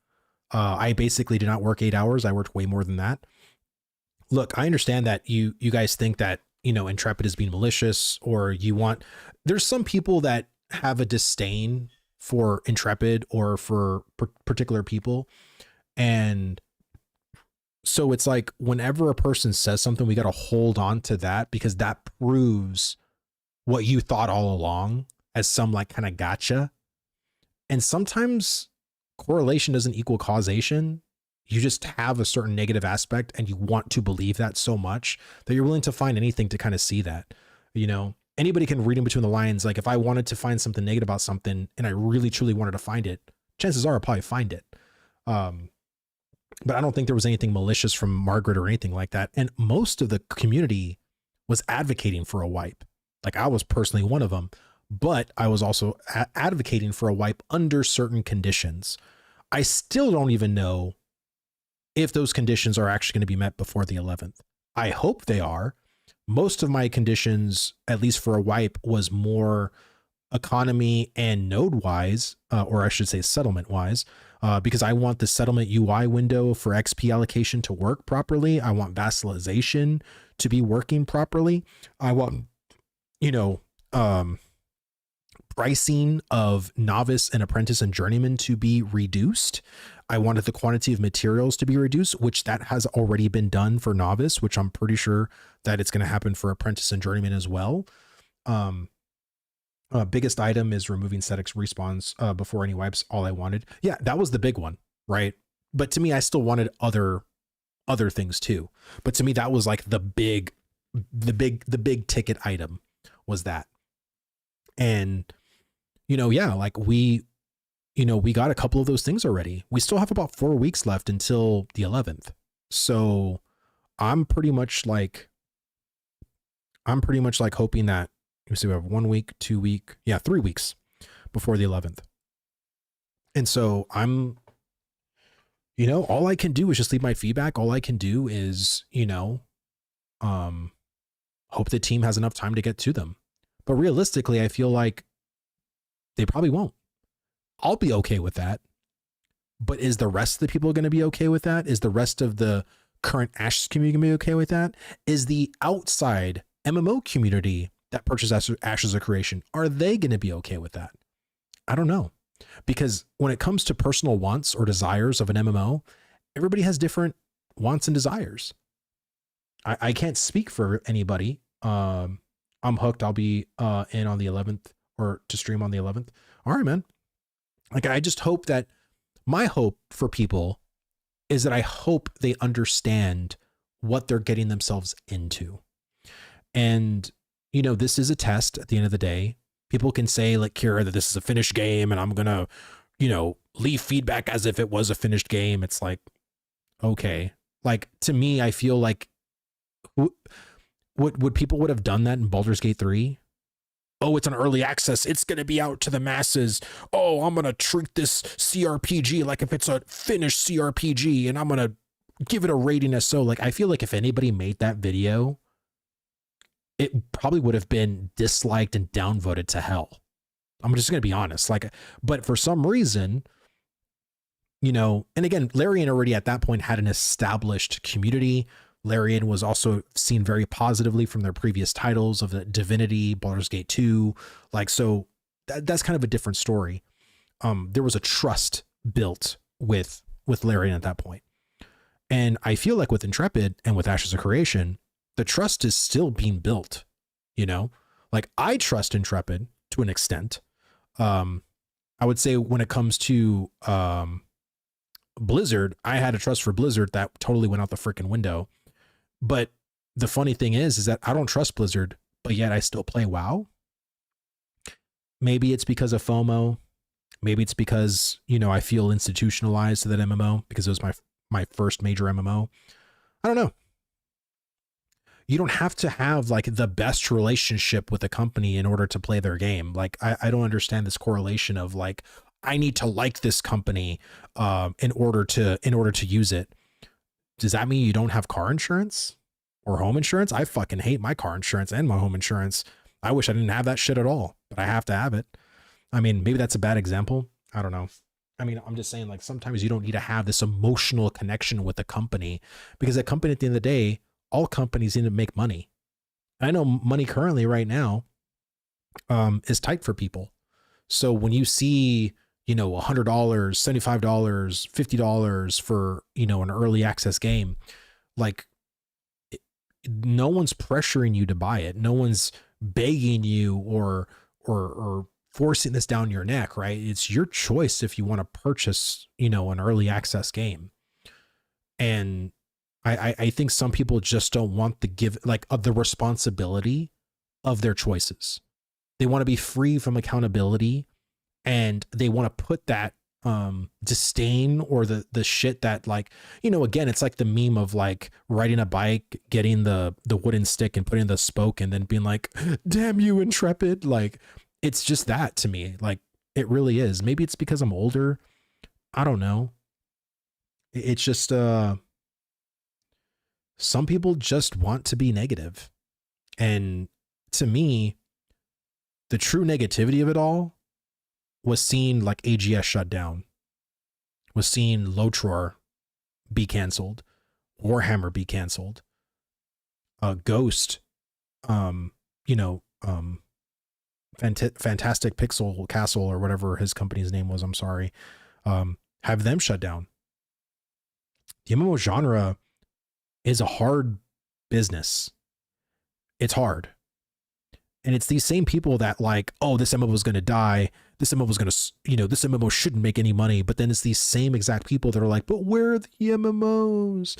I basically did not work 8 hours. I worked way more than that. Look, I understand that you guys think that, Intrepid is being malicious or there's some people that have a disdain for Intrepid or for particular people. And so it's like whenever a person says something, we got to hold on to that because that proves what you thought all along as some like kind of gotcha. And sometimes correlation doesn't equal causation. You just have a certain negative aspect and you want to believe that so much that you're willing to find anything to kind of see that, anybody can read in between the lines. Like if I wanted to find something negative about something and I really, truly wanted to find it, chances are I'll probably find it. But I don't think there was anything malicious from Margaret or anything like that. And most of the community was advocating for a wipe. Like I was personally one of them, but I was also advocating for a wipe under certain conditions. I still don't even know if those conditions are actually going to be met before the 11th. I hope they are. Most of my conditions, at least for a wipe, was more economy and node wise, or I should say settlement wise, because I want the settlement UI window for XP allocation to work properly. I want vassalization to be working properly. I want, pricing of novice and apprentice and journeyman to be reduced. I wanted the quantity of materials to be reduced, which that has already been done for novice, which I'm pretty sure that it's going to happen for apprentice and journeyman as well. Biggest item is removing statics respawns before any wipes. All I wanted. Yeah, that was the big one, right? But to me, I still wanted other things too. But to me, that was like the big ticket item was that. And, like we got a couple of those things already. We still have about 4 weeks left until the 11th. So I'm pretty much like hoping that, let me see, we have 1 week, 2 week, 3 weeks before the 11th. And so I'm, all I can do is just leave my feedback. All I can do is, hope the team has enough time to get to them. But realistically, I feel like they probably won't. I'll be okay with that. But is the rest of the people going to be okay with that? Is the rest of the current Ashes community gonna be okay with that? Is the outside MMO community that purchased Ashes of Creation, are they going to be okay with that? I don't know. Because when it comes to personal wants or desires of an MMO, everybody has different wants and desires. I can't speak for anybody. I'm hooked. I'll be in on the 11th, or to stream on the 11th. All right, man. Like, I just hope that, my hope for people is that I hope they understand what they're getting themselves into. And, you know, this is a test at the end of the day. People can say, like Kira, that this is a finished game and I'm going to, you know, leave feedback as if it was a finished game. It's like, okay. Like, to me, I feel like, would people would have done that in Baldur's Gate 3? Oh, it's an early access. It's going to be out to the masses. Oh, I'm going to treat this CRPG like if it's a finished CRPG, and I'm going to give it a rating as so. Like, I feel like if anybody made that video, it probably would have been disliked and downvoted to hell. I'm just going to be honest. Like, but for some reason, you know, and again, Larian already at that point had an established community. Larian was also seen very positively from their previous titles of the Divinity, Baldur's Gate 2. Like, so that's kind of a different story. There was a trust built with Larian at that point. And I feel like with Intrepid and with Ashes of Creation, the trust is still being built, you know, like I trust Intrepid to an extent. I would say when it comes to Blizzard, I had a trust for Blizzard that totally went out the freaking window. But the funny thing is that I don't trust Blizzard, but yet I still play WoW. Maybe it's because of FOMO. Maybe it's because, you know, I feel institutionalized to that MMO because it was my first major MMO. I don't know. You don't have to have like the best relationship with a company in order to play their game. Like, I don't understand this correlation of like, I need to like this company in order to use it. Does that mean you don't have car insurance or home insurance? I fucking hate my car insurance and my home insurance. I wish I didn't have that shit at all, but I have to have it. I mean, maybe that's a bad example. I don't know. I mean, I'm just saying, like, sometimes you don't need to have this emotional connection with a company, because a company, at the end of the day, all companies need to make money. I know money currently right now is tight for people. So when you see, you know, $100, $75, $50 for, you know, an early access game, like, no one's pressuring you to buy it. No one's begging you or forcing this down your neck, right? It's your choice if you want to purchase, you know, an early access game. And I think some people just don't want to give like the responsibility of their choices. They want to be free from accountability, and they want to put that disdain or the shit that, like, you know, again, it's like the meme of like riding a bike, getting the wooden stick and putting the spoke and then being like, damn you, Intrepid. Like, it's just that to me. Like, it really is. Maybe it's because I'm older. I don't know. It's just some people just want to be negative. And to me, the true negativity of it all was seeing like AGS shut down, was seeing Lotror be canceled, Warhammer be canceled, Ghost, you know, Fantastic Pixel Castle or whatever his company's name was, I'm sorry, have them shut down. The MMO genre is a hard business. It's hard. And it's these same people that like, oh, this MMO was going to die. This MMO was going to, you know, this MMO shouldn't make any money. But then it's these same exact people that are like, but where are the MMOs?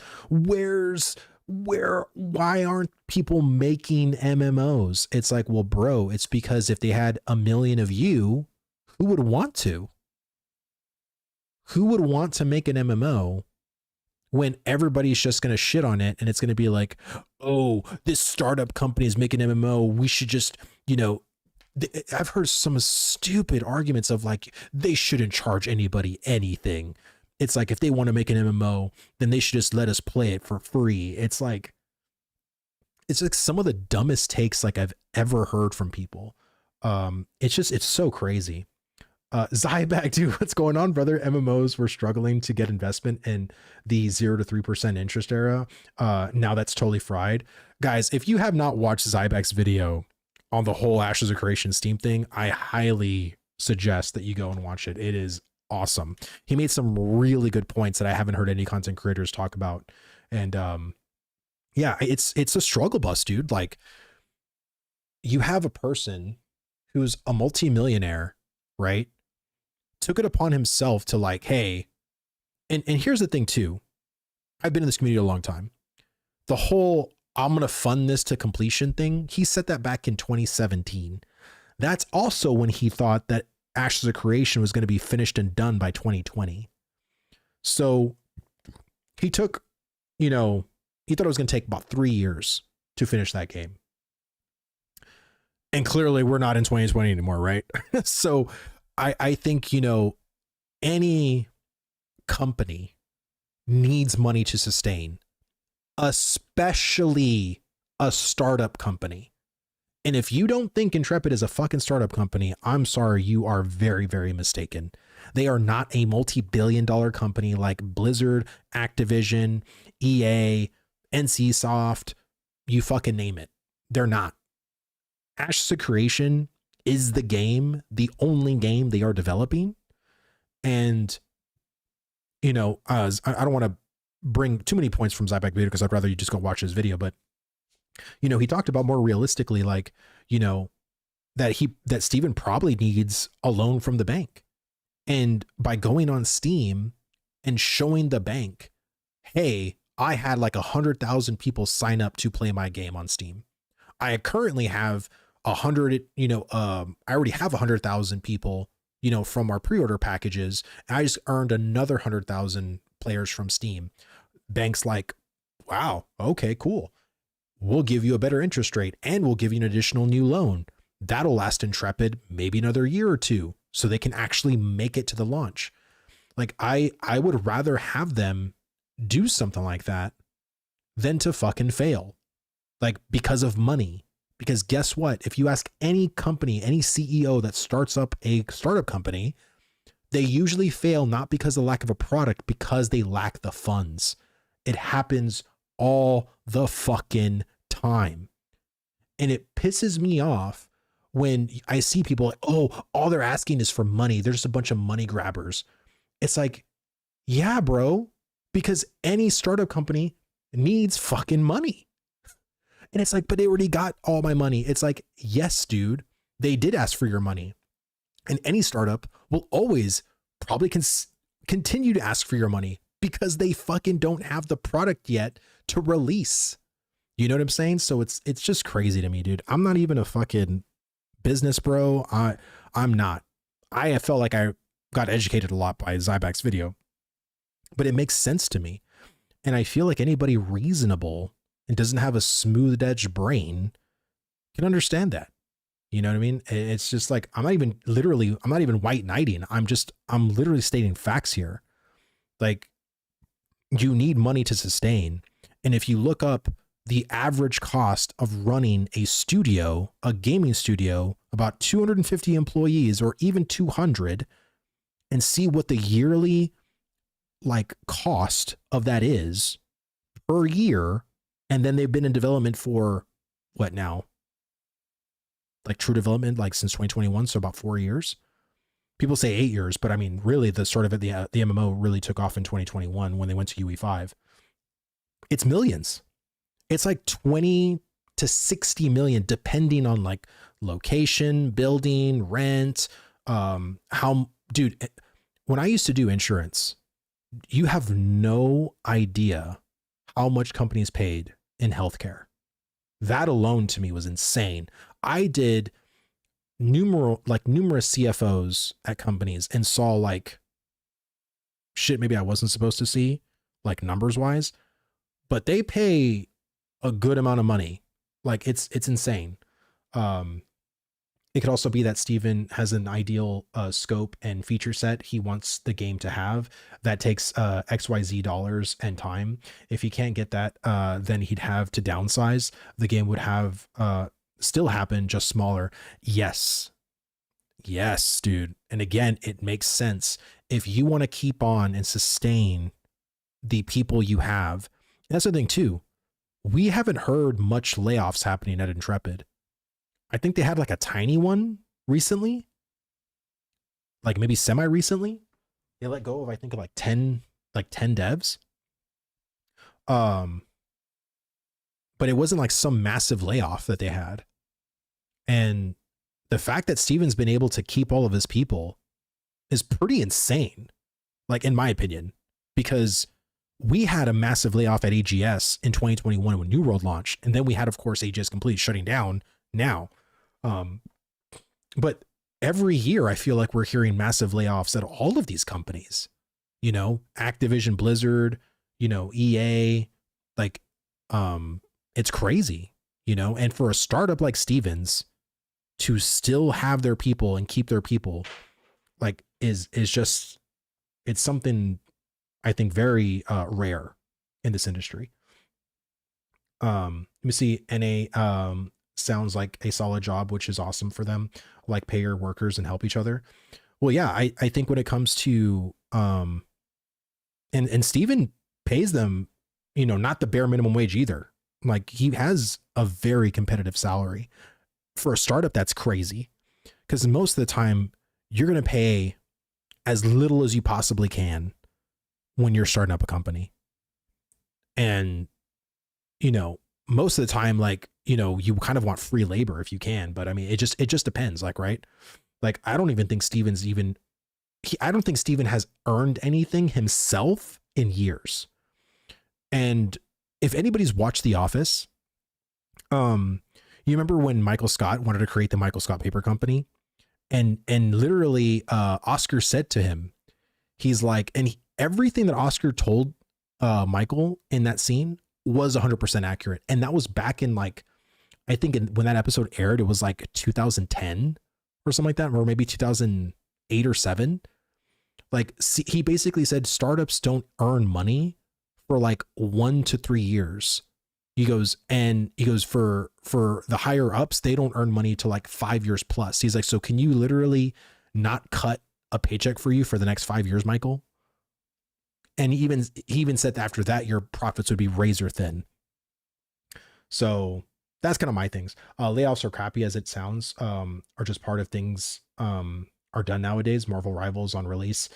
Why aren't people making MMOs? It's like, well, bro, it's because if they had 1 million of you, who would want to? Who would want to make an MMO when everybody's just going to shit on it, and it's going to be like, oh, this startup company is making MMO. We should just, you know, I've heard some stupid arguments of like, they shouldn't charge anybody anything. It's like, if they want to make an MMO, then they should just let us play it for free. It's like some of the dumbest takes like I've ever heard from people. It's so crazy. Zyback, dude, what's going on, brother? MMOs were struggling to get investment in the 0 to 3% interest era. Now that's totally fried. Guys, if you have not watched Zyback's video on the whole Ashes of Creation Steam thing, I highly suggest that you go and watch it. It is awesome. He made some really good points that I haven't heard any content creators talk about. And yeah, it's a struggle bus, dude. Like, you have a person who's a multimillionaire, right? Took it upon himself to like, hey, and here's the thing too. I've been in this community a long time. The whole I'm going to fund this to completion thing, he said that back in 2017. That's also when he thought that Ashes of Creation was going to be finished and done by 2020. So he took, he thought it was going to take about 3 years to finish that game. And clearly we're not in 2020 anymore, right? So I think, any company needs money to sustain, especially a startup company. And if you don't think Intrepid is a fucking startup company, I'm sorry, you are very, very mistaken. They are not a multi-billion-dollar company like Blizzard, Activision, EA, NCSoft, you fucking name it. They're not. Ashes of Creation is the game, the only game they are developing. And, I don't want to bring too many points from Zyback video because I'd rather you just go watch his video. But, he talked about more realistically, like, that Steven probably needs a loan from the bank. And by going on Steam and showing the bank, hey, I had like 100,000 people sign up to play my game on Steam. I currently have 100, I already have 100,000 people, from our pre-order packages. And I just earned another 100,000 players from Steam. Bank's like, wow, okay, cool. We'll give you a better interest rate and we'll give you an additional new loan. That'll last Intrepid maybe another year or two so they can actually make it to the launch. Like I would rather have them do something like that than to fucking fail. Like because of money. Because guess what? If you ask any company, any CEO that starts up a startup company, they usually fail not because of the lack of a product, because they lack the funds. It happens all the fucking time. And it pisses me off when I see people like, oh, all they're asking is for money. They're just a bunch of money grabbers. It's like, yeah, bro, because any startup company needs fucking money. And it's like, but they already got all my money. It's like, yes, dude, they did ask for your money. And any startup will always probably continue to ask for your money because they fucking don't have the product yet to release. You know what I'm saying? So it's just crazy to me, dude. I'm not even a fucking business bro. I'm not. I felt like I got educated a lot by Zyback's video, but it makes sense to me. And I feel like anybody reasonable and doesn't have a smooth edge brain can understand that. You know what I mean? It's just like, I'm not even white knighting. I'm literally stating facts here. Like, you need money to sustain. And if you look up the average cost of running a studio, a gaming studio, about 250 employees or even 200, and see what the yearly like cost of that is per year. And then they've been in development for what now? Like true development, like since 2021. So about 4 years. People say 8 years, but I mean, really the sort of the MMO really took off in 2021 when they went to UE5. It's millions. It's like 20 to 60 million, depending on like location, building, rent, dude, when I used to do insurance, you have no idea how much companies paid in healthcare. That alone to me was insane. I did numerous CFOs at companies and saw like shit maybe I wasn't supposed to see, like numbers wise, but they pay a good amount of money. Like it's insane. It could also be that Steven has an ideal scope and feature set he wants the game to have that takes XYZ dollars and time. If he can't get that, then he'd have to downsize. The game would have still happen, just smaller. Yes, Yes, dude. And again, it makes sense. If you want to keep on and sustain the people you have, that's the thing too. We haven't heard much layoffs happening at Intrepid. I think they had like a tiny one recently, like maybe semi recently. They let go of, I think, of like 10 devs. Um, but it wasn't like some massive layoff that they had. And the fact that Steven's been able to keep all of his people is pretty insane, like in my opinion, because we had a massive layoff at AGS in 2021 when New World launched. And then we had, of course, AGS Complete shutting down now. But every year I feel like we're hearing massive layoffs at all of these companies, you know, Activision, Blizzard, you know, EA, like, it's crazy, you know, and for a startup like Stevens to still have their people and keep their people, like, is just, it's something I think very rare in this industry. Let me see. NA sounds like a solid job, which is awesome for them. Like, pay your workers and help each other. Well, yeah, I think when it comes to and Steven pays them, you know, not the bare minimum wage either. Like, he has a very competitive salary for a startup. That's crazy, because most of the time you're going to pay as little as you possibly can when you're starting up a company. And, you know, most of the time, like, you know, you kind of want free labor if you can, but I mean, it just depends. Like, right. Like, I don't even think Steven's even, I don't think Steven has earned anything himself in years. And if anybody's watched The Office, you remember when Michael Scott wanted to create the Michael Scott Paper Company, and literally, Oscar said to him, he's like, everything that Oscar told Michael in that scene was 100% accurate. And that was back in, like, I think when that episode aired, it was like 2010 or something like that, or maybe 2008 or 7. Like, he basically said startups don't earn money for like 1 to 3 years. He goes for the higher ups, they don't earn money to like 5 years plus. He's like, so can you literally not cut a paycheck for you for the next 5 years, Michael? And he even said that after that, your profits would be razor thin. So that's kind of my things. Layoffs are crappy as it sounds, are just part of things, are done nowadays. Marvel Rivals on release,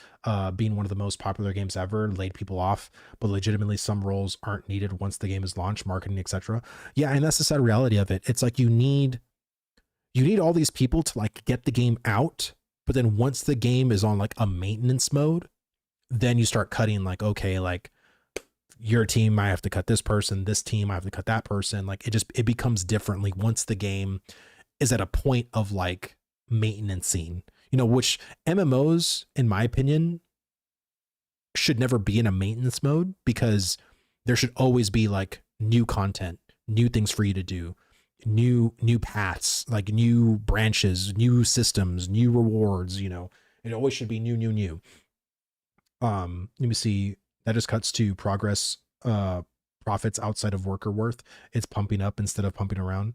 being one of the most popular games ever, laid people off, but legitimately some roles aren't needed once the game is launched, marketing, etc. Yeah. And that's the sad reality of it. It's like, you need all these people to like get the game out, but then once the game is on like a maintenance mode, then you start cutting, like, okay, like, your team, I have to cut this person, this team, I have to cut that person. Like, it becomes differently once the game is at a point of like maintenance scene, you know, which MMOs, in my opinion, should never be in a maintenance mode, because there should always be like new content, new things for you to do, new paths, like new branches, new systems, new rewards, you know, it always should be new. Let me see. That just cuts to progress, profits outside of worker worth. It's pumping up instead of pumping around.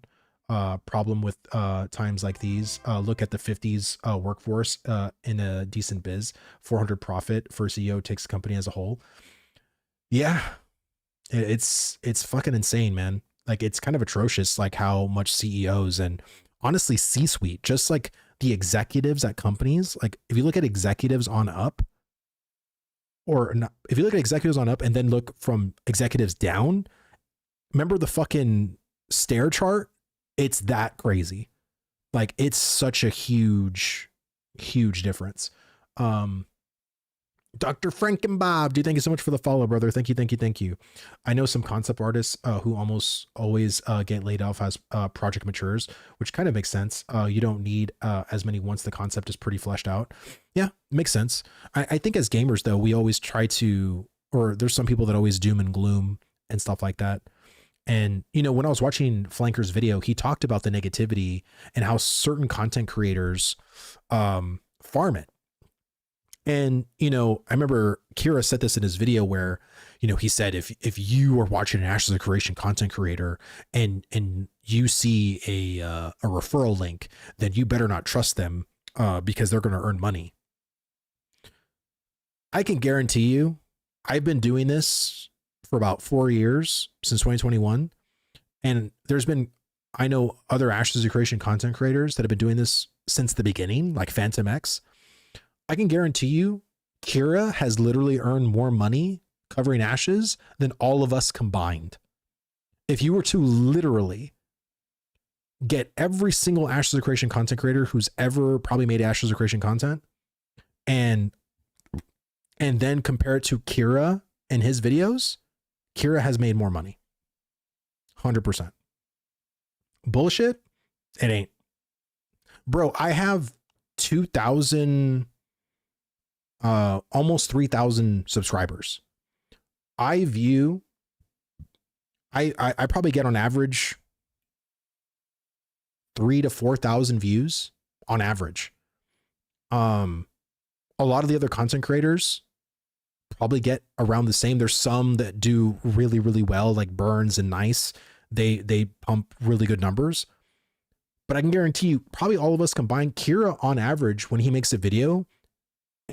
Problem with times like these. Look at the 50s workforce in a decent biz. 400 profit for CEO takes the company as a whole. Yeah, it's fucking insane, man. Like, it's kind of atrocious, like how much CEOs and honestly C-suite, just like the executives at companies. Like, if you look at executives on up, or not, if you look at executives on up and then look from executives down, remember the fucking stair chart? It's that crazy. Like, it's such a huge difference. Dr. Frankenbob, dude, thank you so much for the follow, brother. Thank you. I know some concept artists who almost always get laid off as project matures, which kind of makes sense. You don't need as many once the concept is pretty fleshed out. Yeah, makes sense. I think as gamers, though, we always try to, or there's some people that always doom and gloom and stuff like that. And, you know, when I was watching Flanker's video, he talked about the negativity and how certain content creators farm it. And, you know, I remember Kira said this in his video where, you know, he said, if you are watching an Ashes of Creation content creator and you see a referral link, then you better not trust them because they're going to earn money. I can guarantee you, I've been doing this for about 4 years, since 2021. And I know other Ashes of Creation content creators that have been doing this since the beginning, like Phantom X. I can guarantee you, Kira has literally earned more money covering Ashes than all of us combined. If you were to literally get every single Ashes of Creation content creator who's ever probably made Ashes of Creation content and then compare it to Kira and his videos, Kira has made more money. 100%. Bullshit? It ain't. Bro, I have 2,000, almost 3,000 subscribers. I probably get on average 3,000 to 4,000 views on average. A lot of the other content creators probably get around the same. There's some that do really, really well, like Burns and Nice. They pump really good numbers. But I can guarantee you, probably all of us combined, Kira on average, when he makes a video,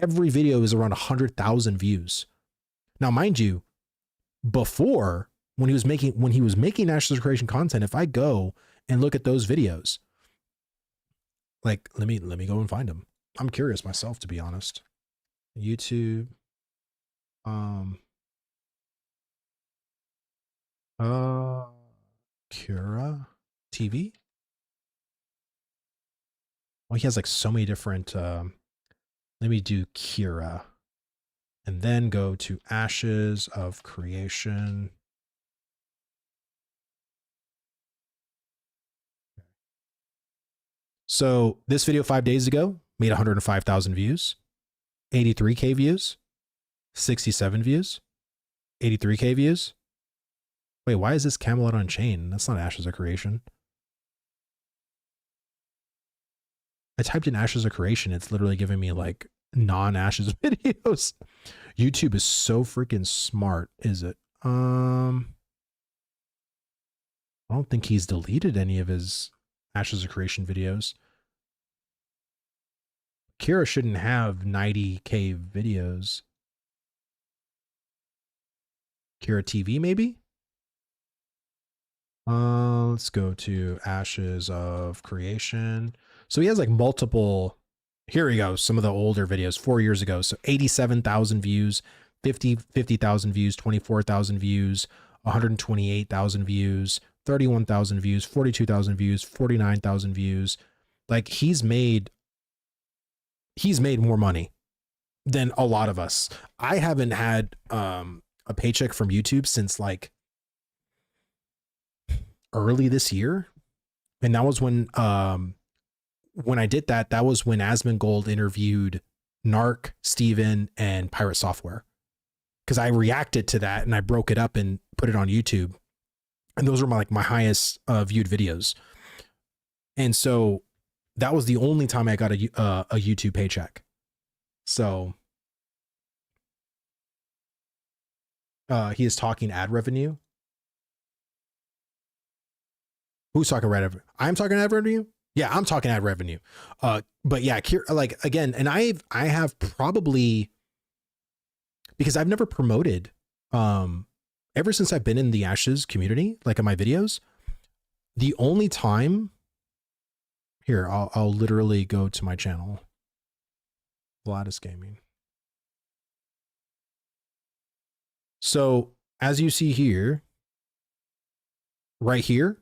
every video is around 100,000 views. Now, mind you, before, when he was making Ashes of Creation content, if I go and look at those videos, like, let me go and find them. I'm curious myself, to be honest. YouTube. Kira TV. Well, he has like so many different, let me do Kira and then go to Ashes of Creation. So this video 5 days ago made 105,000 views, 83K views, 67 views, 83K views. Wait, why is this Camelot Unchained? That's not Ashes of Creation. I typed in Ashes of Creation. It's literally giving me like non-Ashes videos. YouTube is so freaking smart, is it? I don't think he's deleted any of his Ashes of Creation videos. Kira shouldn't have 90K videos. Kira TV, maybe? Let's go to Ashes of Creation. So he has like multiple. Here we go. Some of the older videos 4 years ago. So 87,000 views, 50,000 views, 24,000 views, 128,000 views, 31,000 views, 42,000 views, 49,000 views. Like he's made more money than a lot of us. I haven't had a paycheck from YouTube since like early this year. And that was when I did that, that was when Asmongold interviewed Narc, Steven, and Pirate Software. Because I reacted to that and I broke it up and put it on YouTube. And those were my highest viewed videos. And so that was the only time I got a YouTube paycheck. So he is talking ad revenue. Who's talking ad revenue? I'm talking ad revenue. Yeah, I'm talking ad revenue. But yeah, like again, and I have probably, because I've never promoted, ever since I've been in the Ashes community, like in my videos, the only time here, I'll literally go to my channel, Vladis Gaming. So as you see here, right here,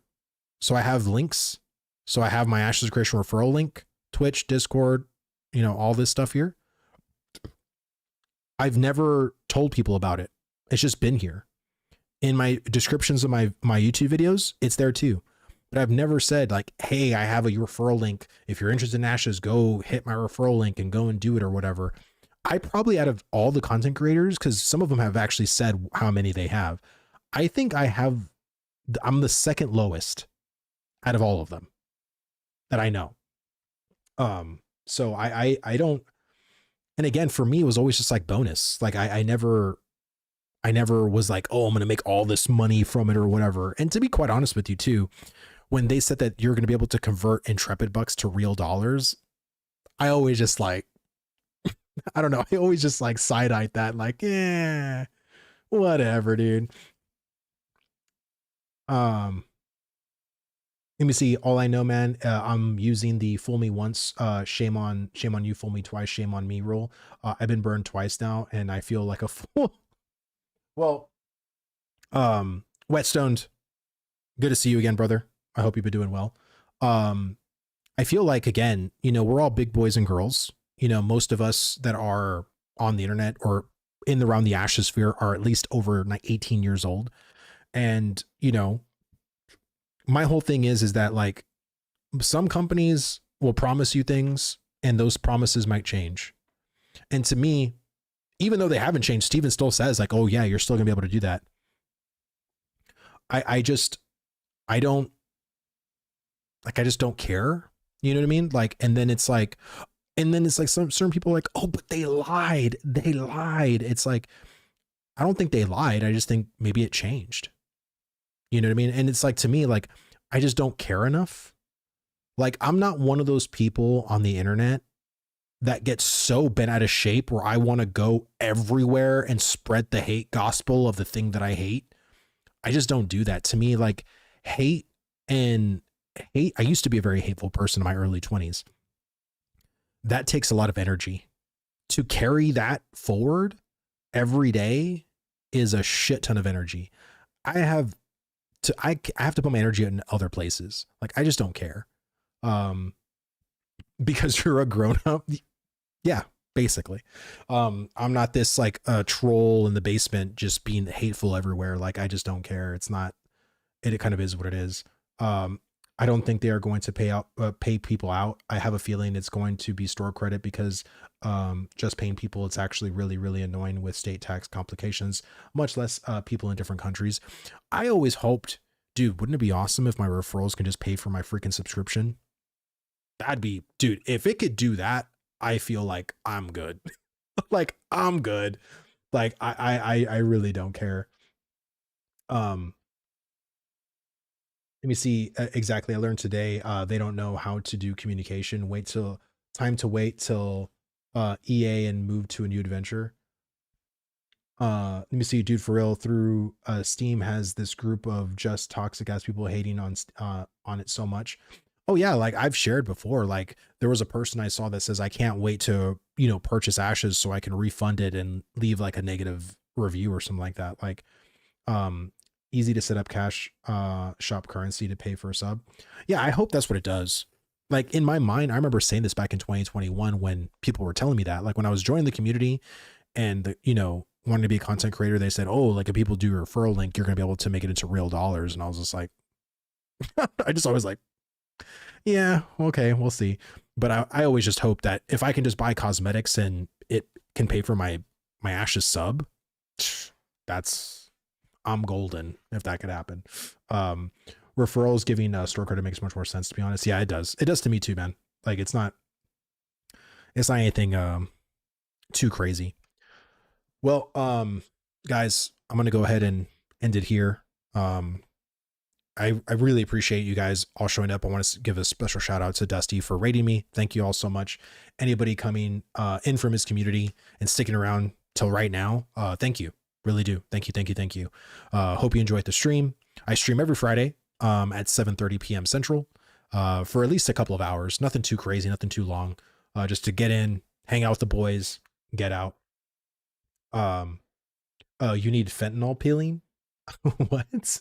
so I have links. So I have my Ashes of Creation referral link, Twitch, Discord, all this stuff here. I've never told people about it. It's just been here. In my descriptions of my YouTube videos, it's there too. But I've never said like, hey, I have a referral link. If you're interested in Ashes, go hit my referral link and go and do it or whatever. I probably, out of all the content creators, because some of them have actually said how many they have, I think I'm the second lowest out of all of them that I know. So I don't, and again, for me, it was always just like bonus. Like I never was like, oh, I'm going to make all this money from it or whatever. And to be quite honest with you too, when they said that you're going to be able to convert Intrepid bucks to real dollars, I always just like, I don't know. I always just like side eye that, like, yeah, whatever, dude. Um, Let me see. All I know, man, I'm using the fool me once, shame on you, fool me twice, shame on me rule. I've been burned twice now, and I feel like a fool. Well, Whetstones, good to see you again, brother. I hope you've been doing well. Um, I feel like again, we're all big boys and girls. Most of us that are on the internet or in the around the ashes sphere are at least over 18 years old. And, my whole thing is that like some companies will promise you things and those promises might change. And to me, even though they haven't changed, Steven still says like, oh yeah, you're still gonna be able to do that. I just, I don't like, I just don't care. You know what I mean? Like, and then it's like some certain people are like, oh, but they lied. They lied. It's like, I don't think they lied. I just think maybe it changed. You know what I mean? And it's like, to me, like, I just don't care enough. Like, I'm not one of those people on the internet that gets so bent out of shape where I want to go everywhere and spread the hate gospel of the thing that I hate. I just don't do that. To me, like, hate and hate, I used to be a very hateful person in my early 20s. That takes a lot of energy. To carry that forward every day is a shit ton of energy. I have I have to put my energy in other places. Like, I just don't care. Because you're a grown up. Yeah, basically. I'm not this like a troll in the basement just being hateful everywhere. Like, I just don't care. It's not, it kind of is what it is. I don't think they are going to pay people out. I have a feeling it's going to be store credit because just paying people, it's actually really, really annoying with state tax complications, much less people in different countries. I always hoped, dude, wouldn't it be awesome if my referrals can just pay for my freaking subscription? That'd be, dude, if it could do that, I feel like I'm good. Like, I'm good. Like, I really don't care. Um, Let me see exactly. I learned today they don't know how to do communication. Wait till EA and move to a new adventure. Let me see, dude, for real. Through Steam has this group of just toxic ass people hating on it so much. Oh yeah, like I've shared before. Like there was a person I saw that says I can't wait to purchase Ashes so I can refund it and leave like a negative review or something like that. Like um easy to set up cash shop currency to pay for a sub. Yeah, I hope that's what it does. Like in my mind, I remember saying this back in 2021 when people were telling me that, like when I was joining the community and wanting to be a content creator, they said, oh, like if people do your referral link, you're gonna be able to make it into real dollars. And I was just like, I just always like, yeah, okay, we'll see. But I always just hope that if I can just buy cosmetics and it can pay for my Ashes sub, that's, I'm golden if that could happen. Referrals giving store credit makes much more sense, to be honest. Yeah, it does. It does to me too, man. Like it's not anything too crazy. Well, guys, I'm gonna go ahead and end it here. I really appreciate you guys all showing up. I want to give a special shout out to Dusty for rating me. Thank you all so much. Anybody coming in from his community and sticking around till right now, thank you. Really do. Thank you, thank you, thank you. Hope you enjoyed the stream. I stream every Friday at 7:30 p.m. Central for at least a couple of hours. Nothing too crazy, nothing too long. Just to get in, hang out with the boys, get out. You need fentanyl peeling? What?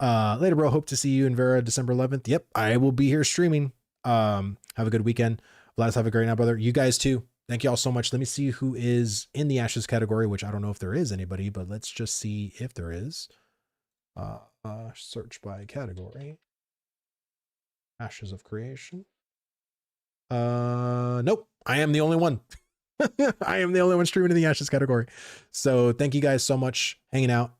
Later, bro. Hope to see you in Vera December 11th. Yep, I will be here streaming. Have a good weekend. Let's have a great night, brother. You guys too. Thank you all so much. Let me see who is in the Ashes category, which I don't know if there is anybody, but let's just see if there is. Search by category. Ashes of Creation. Nope. I am the only one. I am the only one streaming in the Ashes category. So thank you guys so much hanging out.